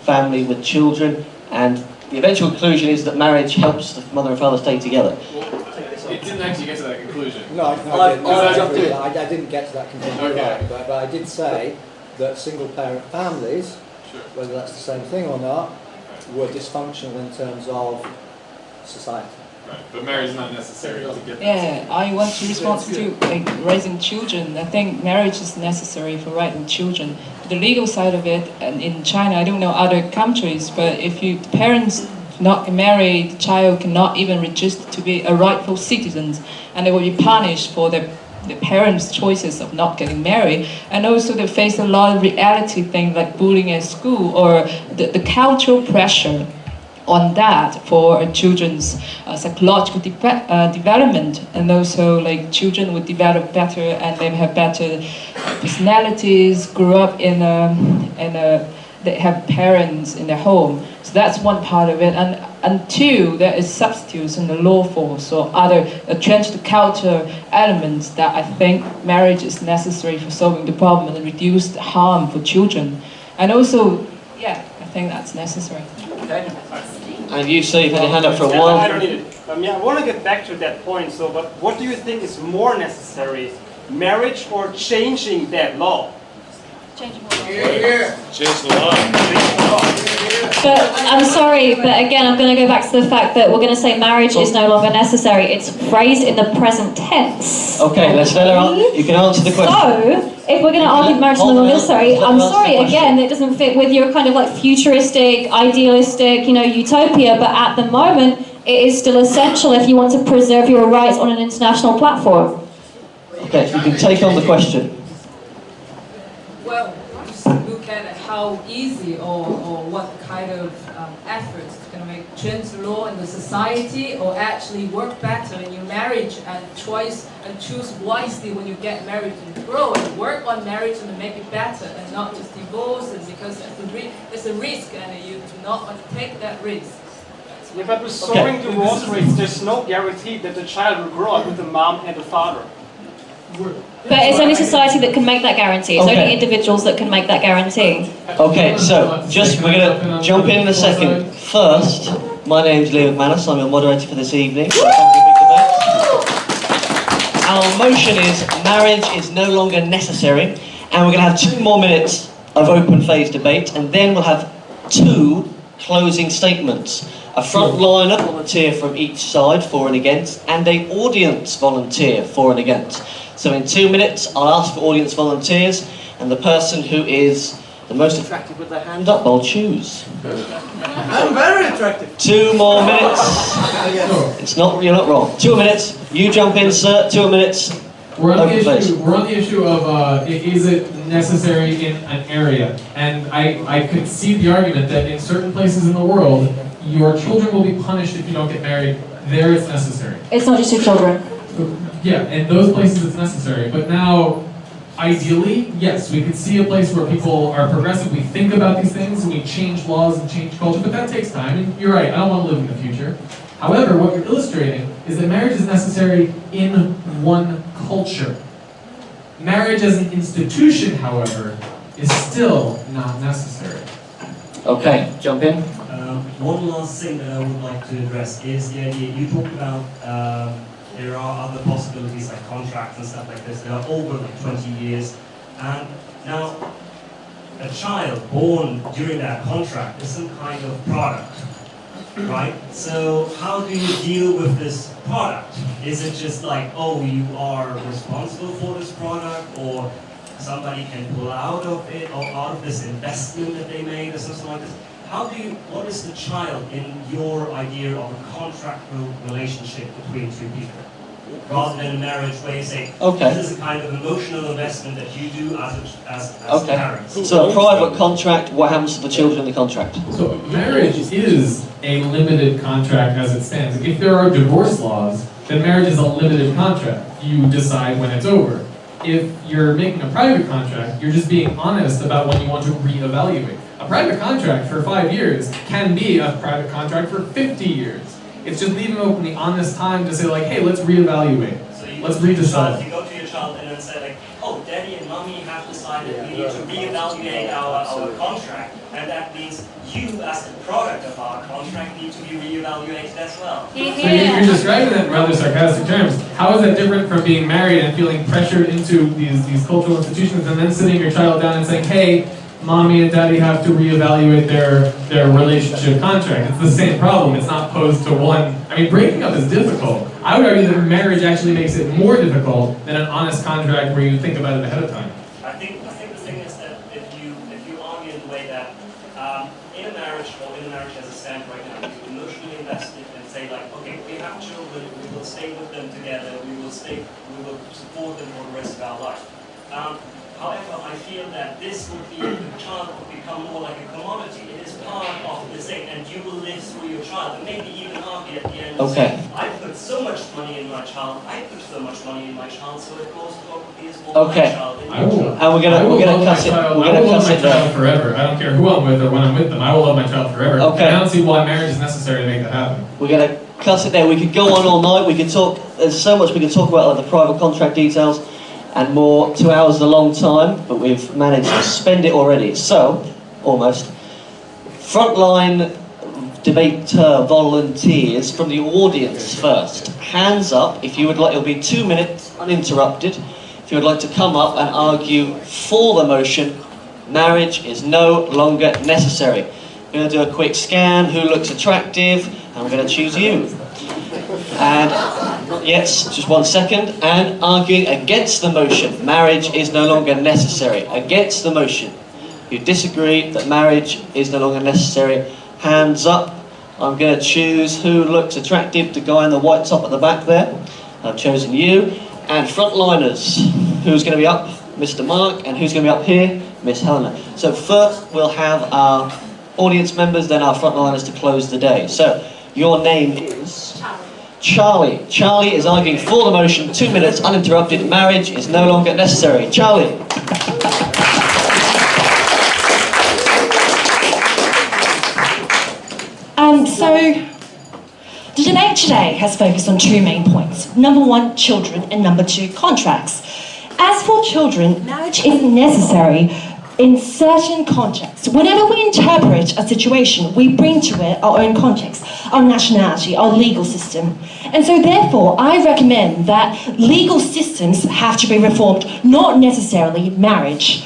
family with children, and the eventual conclusion is that marriage helps the mother and father stay together. It didn't actually get to that conclusion. No, I didn't get to that conclusion, okay. but I did say that single-parent families, whether that's the same thing or not, were dysfunctional in terms of society. Right. But marriage is not necessary to get Yeah, I want to respond to raising children. I think marriage is necessary for raising children. The legal side of it, and in China, I don't know other countries, but if you parents not get married, the child cannot even register to be a rightful citizen, and they will be punished for the parents' choices of not getting married. And also they face a lot of reality things like bullying at school, or the cultural pressure on that for children's psychological development, and also like children would develop better and they have better personalities, grow up in they have parents in their home. So that's one part of it, and two, there is substitutes in the law force or other change the culture elements that I think marriage is necessary for solving the problem and reduce the harm for children. And also, yeah, I think that's necessary. Okay. And you say you've had your hand up for a while. I don't need it. I want to get back to that point. So, but what do you think is more necessary, marriage or changing that law? Changing Change the law. But I'm sorry, but again, I'm going to go back to the fact that we're going to say marriage is no longer necessary. It's phrased in the present tense. Okay, let's let her answer. You can answer the question. So, if we're going to argue marriage is no longer necessary, I'm sorry, again, it doesn't fit with your kind of like futuristic, idealistic, utopia, but at the moment, it is still essential if you want to preserve your rights on an international platform. Okay, you can take on the question. Well, just look at how easy or what kind of efforts it's going to make change the law in the society, or actually work better in your marriage and choose wisely when you get married and grow and work on marriage and make it better and not just divorce it, because there's a risk and you do not want to take that risk. Yeah, but with sowing divorce rates, there's no guarantee that the child will grow up with a mom and a father. But it's only society that can make that guarantee. It's only individuals that can make that guarantee. Okay, so we're going to jump in a second. First, my name's Leo McManus. I'm your moderator for this evening. Our motion is marriage is no longer necessary, and we're going to have 2 more minutes of open phase debate, and then we'll have 2 closing statements. A frontliner volunteer from each side, for and against, and an audience volunteer, for and against. So in 2 minutes, I'll ask for audience volunteers, and the person who is the most attractive with their hand up, I'll choose. I'm very attractive. 2 more minutes. You're not wrong. 2 minutes. You jump in, sir. 2 minutes. We're on the issue of is it necessary in an area, and I could see the argument that in certain places in the world, your children will be punished if you don't get married. There, it's necessary. It's not just your children. Yeah, in those places it's necessary. But now, ideally, yes, we could see a place where people are progressive, we think about these things, and we change laws and change culture, but that takes time, and you're right, I don't want to live in the future. However, what you're illustrating is that marriage is necessary in one culture. Marriage as an institution, however, is still not necessary. Okay, jump in. One last thing that I would like to address is the idea you talked about. There are other possibilities like contracts and stuff like this that are over like 20 years, and now a child born during that contract is some kind of product, right? So how do you deal with this product? Is it just like, oh, you are responsible for this product, or somebody can pull out of it or out of this investment that they made or something like this. What is the child in your idea of a contractual relationship between two people? Rather than a marriage where you say, this is a kind of emotional investment that you do as parents. So a private contract, what happens to the children in the contract? So marriage is a limited contract as it stands. If there are divorce laws, then marriage is a limited contract. You decide when it's over. If you're making a private contract, you're just being honest about when you want to reevaluate. A private contract for 5 years can be a private contract for 50 years. It's just leaving open the honest time to say like, hey, let's reevaluate. So you let's redecide. You go to your child and then say like, oh, daddy and mommy have decided we need to reevaluate our contract, and that means you as the product of our contract need to be reevaluated as well. So you're describing that in rather sarcastic terms. How is that different from being married and feeling pressured into these cultural institutions and then sitting your child down and saying, hey, mommy and daddy have to reevaluate their relationship contract? It's the same problem. It's not posed to one. I mean, breaking up is difficult. I would argue that marriage actually makes it more difficult than an honest contract where you think about it ahead of time. I think the thing is that if you argue in the way that in a marriage as it stands right now, you emotionally invested and say like, okay, we have children, we will stay with them together, we will support them for the rest of our life. However, I feel that this would be, the child would become more like a commodity. It is part of the thing, and you will live through your child, and maybe even argue at the end. Okay. I put so much money in my child. I put so much money in my child, so it goes probably as well. Okay. My child in I your will, child. And we're gonna cuss it. I will love my child forever. I don't care who I'm with or when I'm with them. I will love my child forever. Okay. And I don't see why marriage is necessary to make that happen. We're gonna cuss it there. We could go on all night. We could talk. There's so much we can talk about, like the private contract details and more. 2 hours is a long time, but we've managed to spend it already. So, almost. Frontline debater volunteers from the audience first. Hands up if you would like. It'll be 2 minutes uninterrupted. If you would like to come up and argue for the motion, marriage is no longer necessary. We're going to do a quick scan. Who looks attractive? And we're going to choose you. And yes, just 1 second. And arguing against the motion, marriage is no longer necessary. Against the motion. You disagree that marriage is no longer necessary. Hands up. I'm going to choose who looks attractive. The guy in the white top at the back there. I've chosen you. And frontliners. Who's going to be up? Mr. Mark. And who's going to be up here? Miss Helena. So first we'll have our audience members, then our frontliners to close the day. So your name is? Charlie. Charlie is arguing for the motion. 2 minutes uninterrupted. Marriage is no longer necessary. Charlie. So, the debate today has focused on 2 main points. Number 1, children, and number 2, contracts. As for children, marriage isn't necessary in certain contexts. Whenever we interpret a situation, we bring to it our own context, our nationality, our legal system. And so therefore, I recommend that legal systems have to be reformed, not necessarily marriage.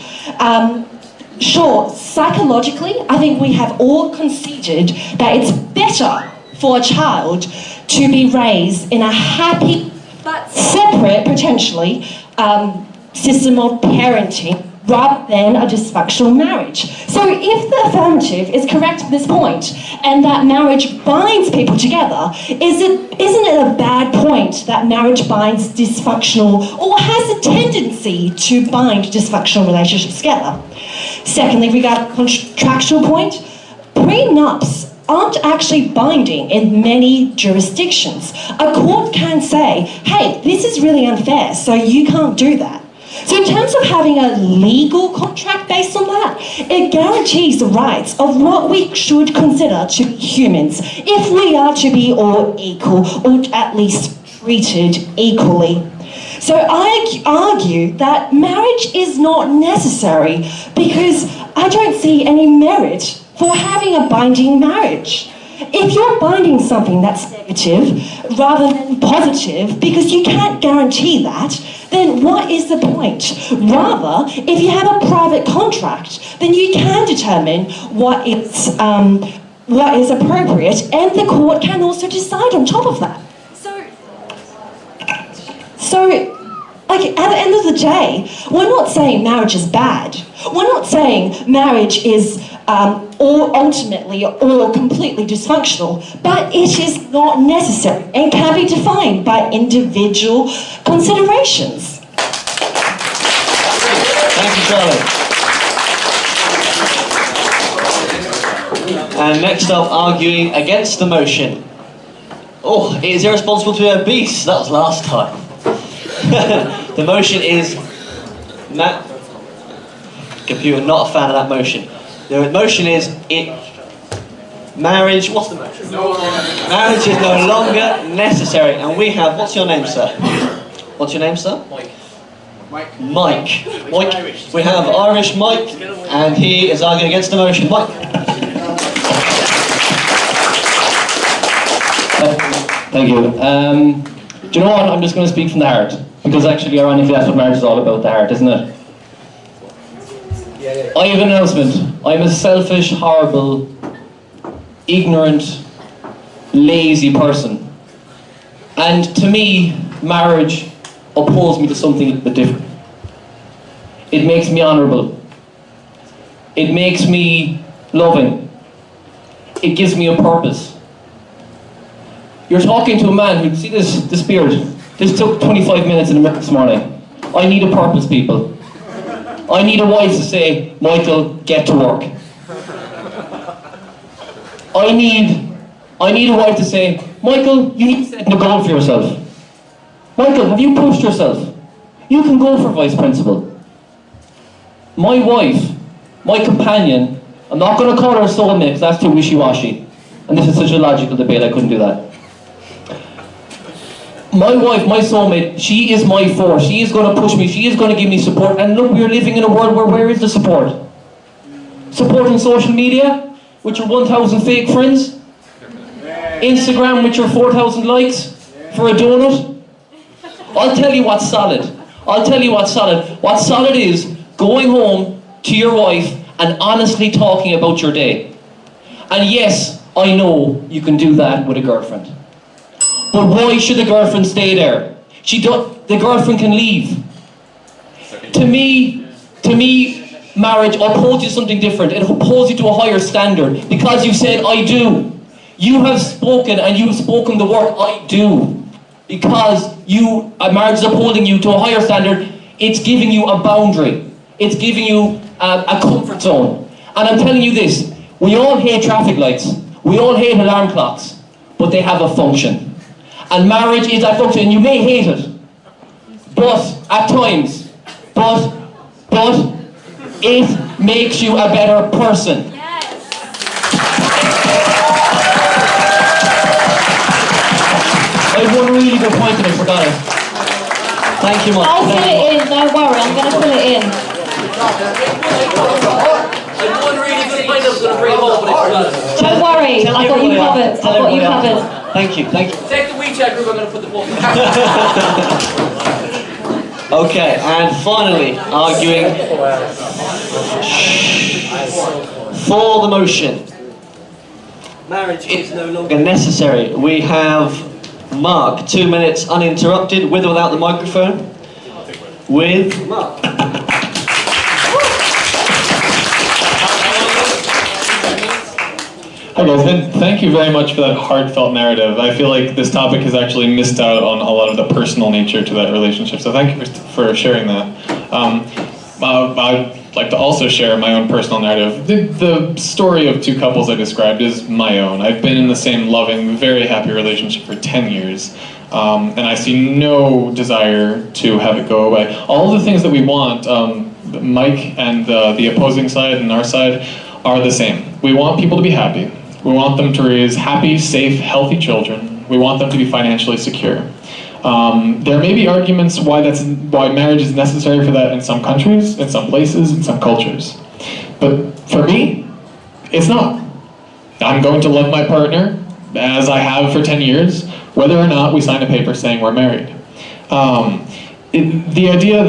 Sure, psychologically, I think we have all conceded that it's better for a child to be raised in a happy, but separate, potentially, system of parenting rather than a dysfunctional marriage. So if the affirmative is correct at this point, and that marriage binds people together, isn't it a bad point that marriage binds dysfunctional, or has a tendency to bind dysfunctional relationships together? Secondly, regarding the contractual point, prenups aren't actually binding in many jurisdictions. A court can say, hey, this is really unfair, so you can't do that. So in terms of having a legal contract based on that, it guarantees the rights of what we should consider to be humans, if we are to be all equal, or at least treated equally. So I argue that marriage is not necessary because I don't see any merit for having a binding marriage. If you're binding something that's negative rather than positive because you can't guarantee that, then what is the point? Rather, if you have a private contract, then you can determine what is appropriate, and the court can also decide on top of that. So Like, at the end of the day, we're not saying marriage is bad. We're not saying marriage is or ultimately or completely dysfunctional, but it is not necessary and can be defined by individual considerations. Thank you, Charlie. And next up, arguing against the motion. Oh, it is irresponsible to be obese. That was last time. The motion is... Computer, not a fan of that motion. The motion is marriage... What's the motion? Marriage is no longer necessary. And we have... What's your name, sir? What's your name, sir? Mike. Mike. We have Irish Mike, and he is arguing against the motion. Mike. Thank you. Do you know what? I'm just going to speak from the heart. Because actually, ironically, that's what marriage is all about, the heart, isn't it? I have an announcement. I'm a selfish, horrible, ignorant, lazy person. And to me, marriage opposes me to something a bit different. It makes me honourable. It makes me loving. It gives me a purpose. You're talking to a man who, see this beard? This took 25 minutes in the mirror this morning. I need a purpose, people. I need a wife to say, Michael, get to work. I need a wife to say, Michael, you need to set a goal for yourself. Michael, have you pushed yourself? You can go for vice principal. My wife, my companion, I'm not going to call her a soulmate because that's too wishy-washy. And this is such a logical debate, I couldn't do that. My wife, my soulmate, she is my force. She is going to push me. She is going to give me support. And look, we are living in a world where is the support? Support on social media with your 1,000 fake friends? Instagram with your 4,000 likes for a donut? I'll tell you what's solid. I'll tell you what's solid. What's solid is going home to your wife and honestly talking about your day. And yes, I know you can do that with a girlfriend. But why should the girlfriend stay there? The girlfriend can leave. To me, marriage upholds you to something different. It upholds you to a higher standard. Because you said, I do. You have spoken, and you have spoken the word, I do. Because marriage is upholding you to a higher standard. It's giving you a boundary. It's giving you a comfort zone. And I'm telling you this, we all hate traffic lights. We all hate alarm clocks. But they have a function. And marriage is that function, and you may hate it, but at times, but it makes you a better person. Yes. I have one really good point and I forgot it. Thank you, Mike. I'll fill it in, don't worry, I'm going to fill it in. One really good point I was going to bring home, but I forgot it. Don't worry, I've got you covered. I've got you covered. Thank you. Take the WeChat group, I'm going to put the ball. Okay, and finally, arguing for the motion. Marriage is no longer necessary. We have Mark, 2 minutes uninterrupted, with or without the microphone. With Mark. Hi guys, thank you very much for that heartfelt narrative. I feel like this topic has actually missed out on a lot of the personal nature to that relationship, so thank you for sharing that. I'd like to also share my own personal narrative. The story of two couples I described is my own. I've been in the same loving, very happy relationship for 10 years, and I see no desire to have it go away. All the things that we want, Mike and the opposing side and our side, are the same. We want people to be happy. We want them to raise happy, safe, healthy children. We want them to be financially secure. There may be arguments why marriage is necessary for that in some countries, in some places, in some cultures. But for me, it's not. I'm going to love my partner, as I have for 10 years, whether or not we sign a paper saying we're married. The idea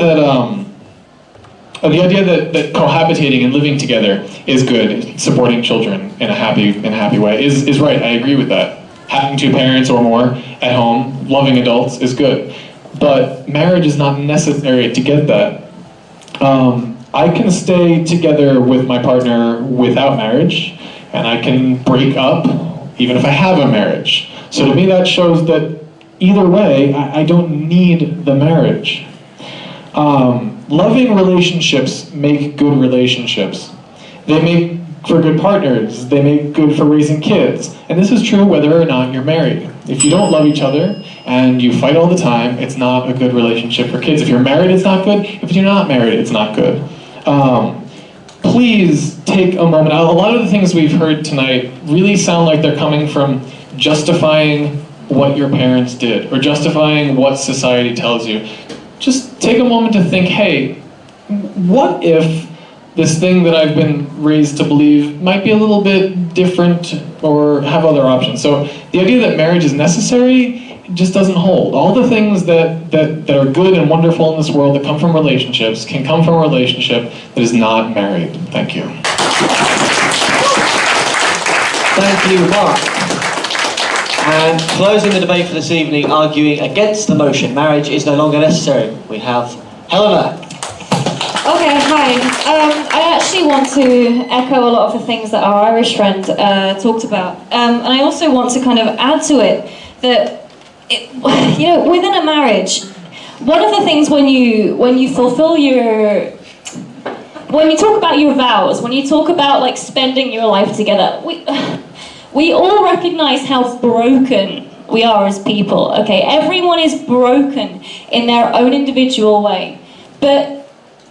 that cohabitating and living together is good, supporting children in a happy way is right. I agree with that. Having two parents or more at home, loving adults, is good. but marriage is not necessary to get that. I can stay together with my partner without marriage, and I can break up even if I have a marriage. So to me that shows that either way, I don't need the marriage. Loving relationships make good relationships. They make for good partners, they make good for raising kids. And this is true whether or not you're married. If you don't love each other and you fight all the time, it's not a good relationship for kids. If you're married, it's not good. If you're not married, it's not good. Please take a moment. A lot of the things we've heard tonight really sound like they're coming from justifying what your parents did or justifying what society tells you. Just take a moment to think, hey, what if this thing that I've been raised to believe might be a little bit different or have other options? So the idea that marriage is necessary just doesn't hold. All the things that are good and wonderful in this world that come from relationships can come from a relationship that is not married. Thank you. Thank you, Mark. And closing the debate for this evening, arguing against the motion, marriage is no longer necessary, we have Helena. Okay, hi. I actually want to echo a lot of the things that our Irish friend talked about. And I also want to kind of add to it that, you know, within a marriage, one of the things when you fulfill your... When you talk about your vows, when you talk about like spending your life together, we all recognize how broken we are as people, okay? Everyone is broken in their own individual way. But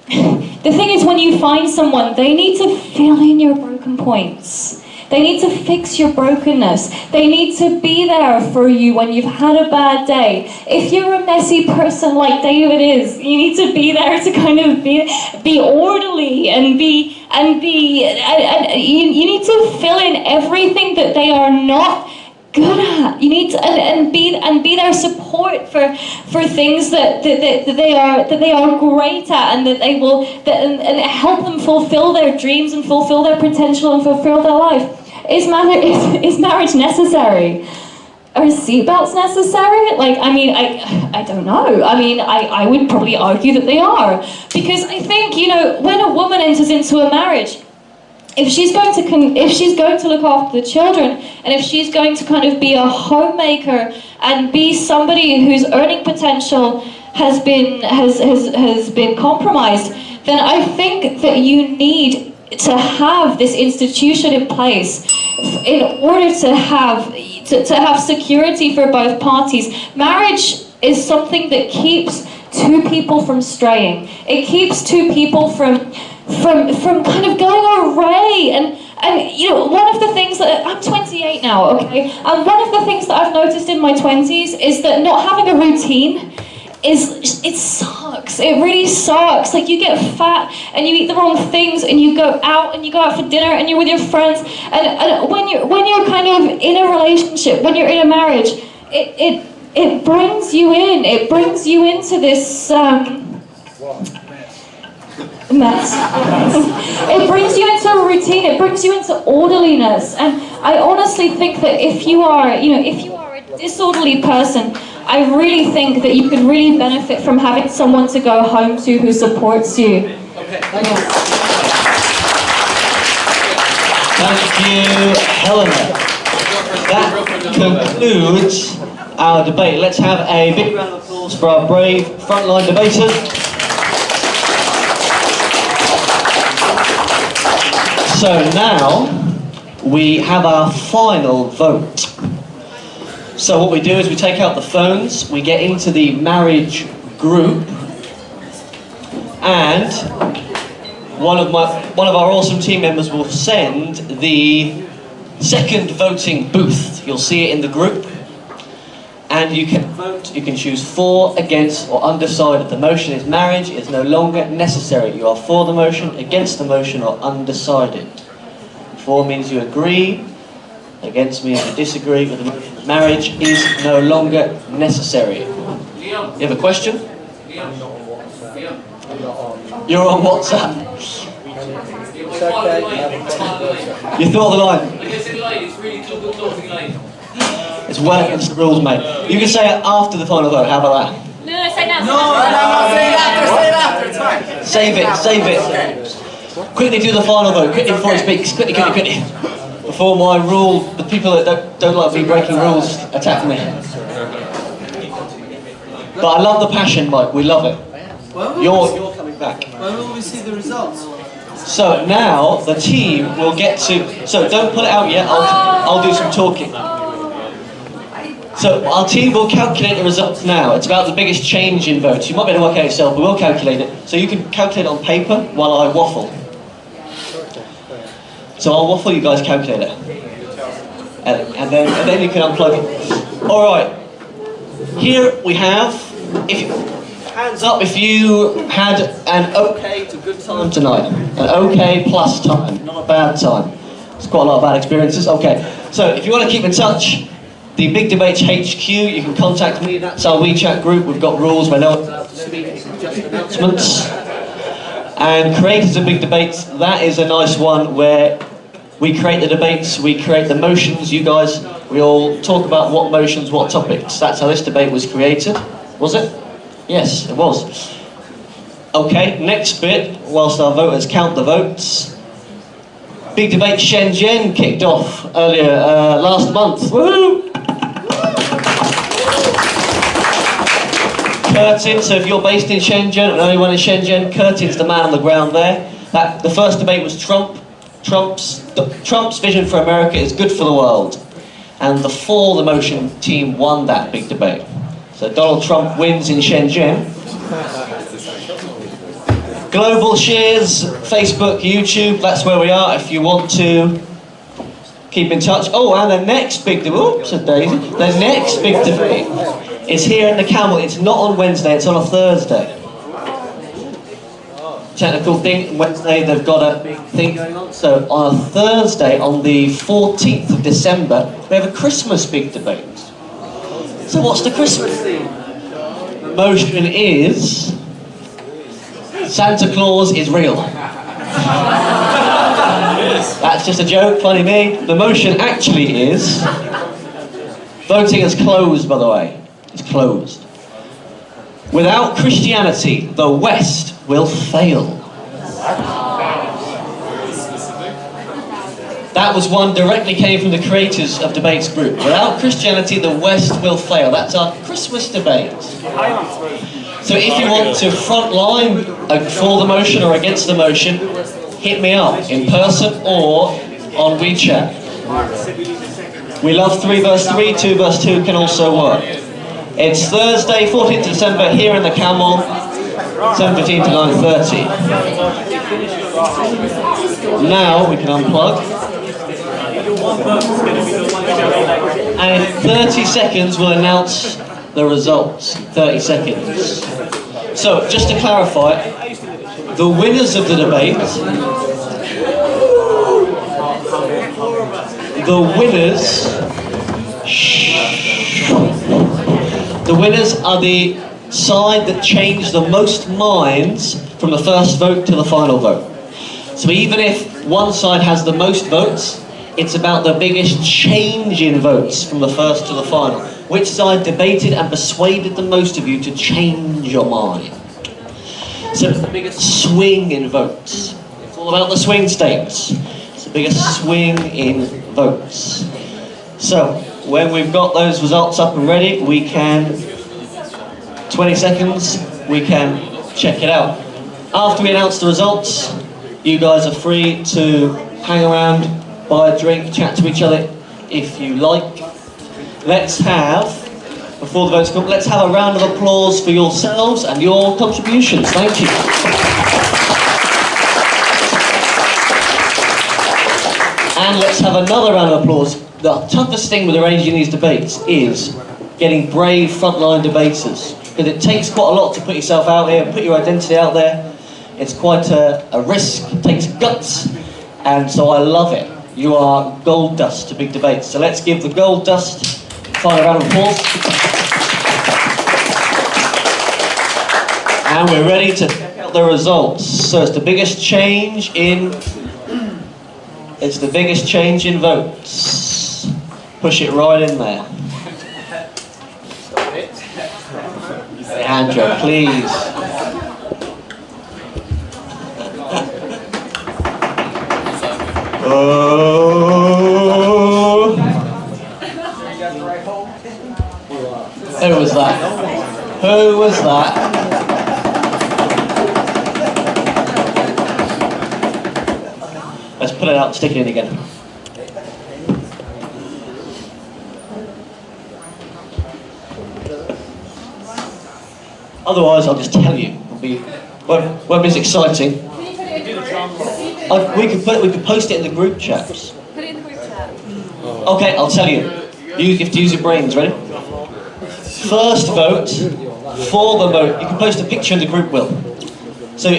the thing is, when you find someone, they need to fill in your broken points. They need to fix your brokenness. They need to be there for you when you've had a bad day. If you're a messy person like David is, you need to be there to kind of be orderly and you need to fill in everything that they are not good at. You need to and be their support for things that they are great at, and that they will and help them fulfill their dreams and fulfill their potential and fulfill their life. Is marriage necessary? Are seatbelts necessary? Like, I mean, I don't know. I mean, I would probably argue that they are, because I think, you know, when a woman enters into a marriage, if she's going to look after the children, and if she's going to kind of be a homemaker and be somebody whose earning potential has been compromised, then I think that you need to have this institution in place in order to have security for both parties. Marriage is something that keeps two people from straying. It keeps two people from kind of going away. And you know, one of the things that I'm 28 now, okay, and one of the things that I've noticed in my 20s is that not having a routine it sucks. It really sucks. Like, you get fat and you eat the wrong things and you go out for dinner and you're with your friends, and when you're kind of in a relationship, when you're in a marriage, it brings you in. It brings you into this mess. It brings you into a routine. It brings you into orderliness. And I honestly think that if you are a disorderly person, I really think that you could really benefit from having someone to go home to who supports you. Okay. Thank you, Helena. That concludes our debate. Let's have a big round of applause for our brave frontline debaters. So now we have our final vote. So what we do is we take out the phones, we get into the marriage group, and one of our awesome team members will send the second voting booth. You'll see it in the group, and you can vote. You can choose for, against, or undecided. The motion is marriage is no longer necessary. You are for the motion, against the motion, or undecided. For means you agree. Against means you disagree with the motion. Marriage is no longer necessary. You have a question? You're on WhatsApp. You thought the line. It's well against the rules, mate. You can say it after the final vote. How about that? No, say Say it after, it's fine. Save it. Quickly do the final vote, quickly before he speaks, quickly. Before my rule, the people that don't like me breaking rules attack me. But I love the passion, Mike, we love it. You're coming back. When will we see the results? So now the team will get to, so don't put it out yet, I'll do some talking. So our team will calculate the results now. It's about the biggest change in votes. You might be able to work out yourself, but we'll calculate it. So you can calculate it on paper while I waffle. So I'll waffle, you guys calculate it. And then you can unplug it. Alright. Here we have, hands up if you had an okay to good time tonight. An okay plus time, not a bad time. It's quite a lot of bad experiences. Okay, so if you want to keep in touch, the Big Debates HQ, you can contact me. That's our WeChat group. We've got rules. We know just announcements. And Creators of Big Debates, that is a nice one where we create the debates, we create the motions. You guys, we all talk about what motions, what topics. That's how this debate was created. Was it? Yes, it was. Okay, next bit, whilst our voters count the votes. Big Debate Shenzhen kicked off earlier last month. Woohoo! Curtin, so if you're based in Shenzhen, and anyone in Shenzhen, Curtin's the man on the ground there. The first debate was Trump's vision for America is good for the world. And the For the Motion team won that big debate. So Donald Trump wins in Shenzhen. Global shares, Facebook, YouTube, that's where we are if you want to keep in touch. Oh, and the next big debate, the next big debate is here in the Camel. It's not on Wednesday, it's on a Thursday. Technical thing, Wednesday they've got a big thing going on. So on a Thursday, on the 14th of December, we have a Christmas big debate. So what's the Christmas theme? The motion is Santa Claus is real. That's just a joke, funny me. The motion actually is, voting is closed, by the way. It's closed. Without Christianity, the West will fail. That was one directly came from the creators of Debates Group. Without Christianity, the West will fail. That's our Christmas debate. So if you want to front line for the motion or against the motion, hit me up in person or on WeChat. We love 3 verse 3, 2 verse 2 can also work. It's Thursday, 14th December, here in the Camel, 7:15 to 9:30. Now we can unplug. And in 30 seconds we'll announce the results. 30 seconds. So, just to clarify, the winners of the debate, the winners are the side that changed the most minds from the first vote to the final vote. So even if one side has the most votes, it's about the biggest change in votes from the first to the final. Which side debated and persuaded the most of you to change your mind? So it's the biggest swing in votes. It's all about the swing states. It's the biggest swing in votes. So, when we've got those results up and ready, we can, 20 seconds, we can check it out. After we announce the results, you guys are free to hang around, buy a drink, chat to each other if you like. Let's have, before the votes come, let's have a round of applause for yourselves and your contributions. Thank you. And let's have another round of applause. The toughest thing with arranging these debates is getting brave frontline debaters. Because it takes quite a lot to put yourself out here, put your identity out there. It's quite a risk, it takes guts, and so I love it. You are gold dust to big debates. So let's give the gold dust a final round of applause. And we're ready to check out the results. So it's the biggest change in votes. Push it right in there. It hand, Joe, please. Oh. Who was that? Who was that? Let's put it out and stick it in again. Otherwise, I'll just tell you. Won't be as exciting. We could post it in the group chats. Put it in the group chat. Okay, I'll tell you. You have to use your brains. Ready? First vote for the vote. You can post a picture in the group, Will. So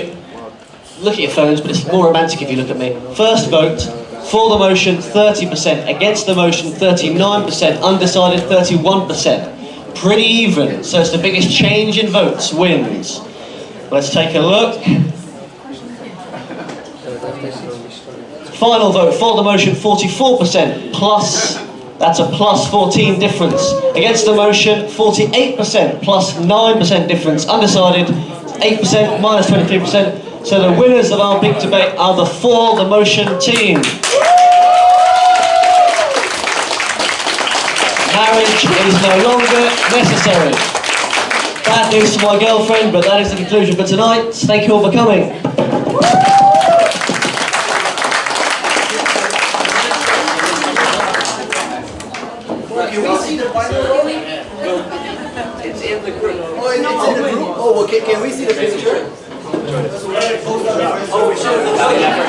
look at your phones, but it's more romantic if you look at me. First vote for the motion, 30%. Against the motion, 39%. Undecided, 31%. Pretty even. So it's the biggest change in votes wins. Let's take a look. Final vote for the motion, 44%, plus, that's a plus 14 difference. Against the motion, 48%, plus 9% difference. Undecided, 8%, minus 23%. So the winners of our big debate are the for the motion team. Marriage is no longer necessary. Bad news to my girlfriend, but that is the conclusion for tonight. Thank you all for coming. Can we see the final? It's in the group. Oh, it's in the group? Oh, okay. Can we see the picture? Oh, we should.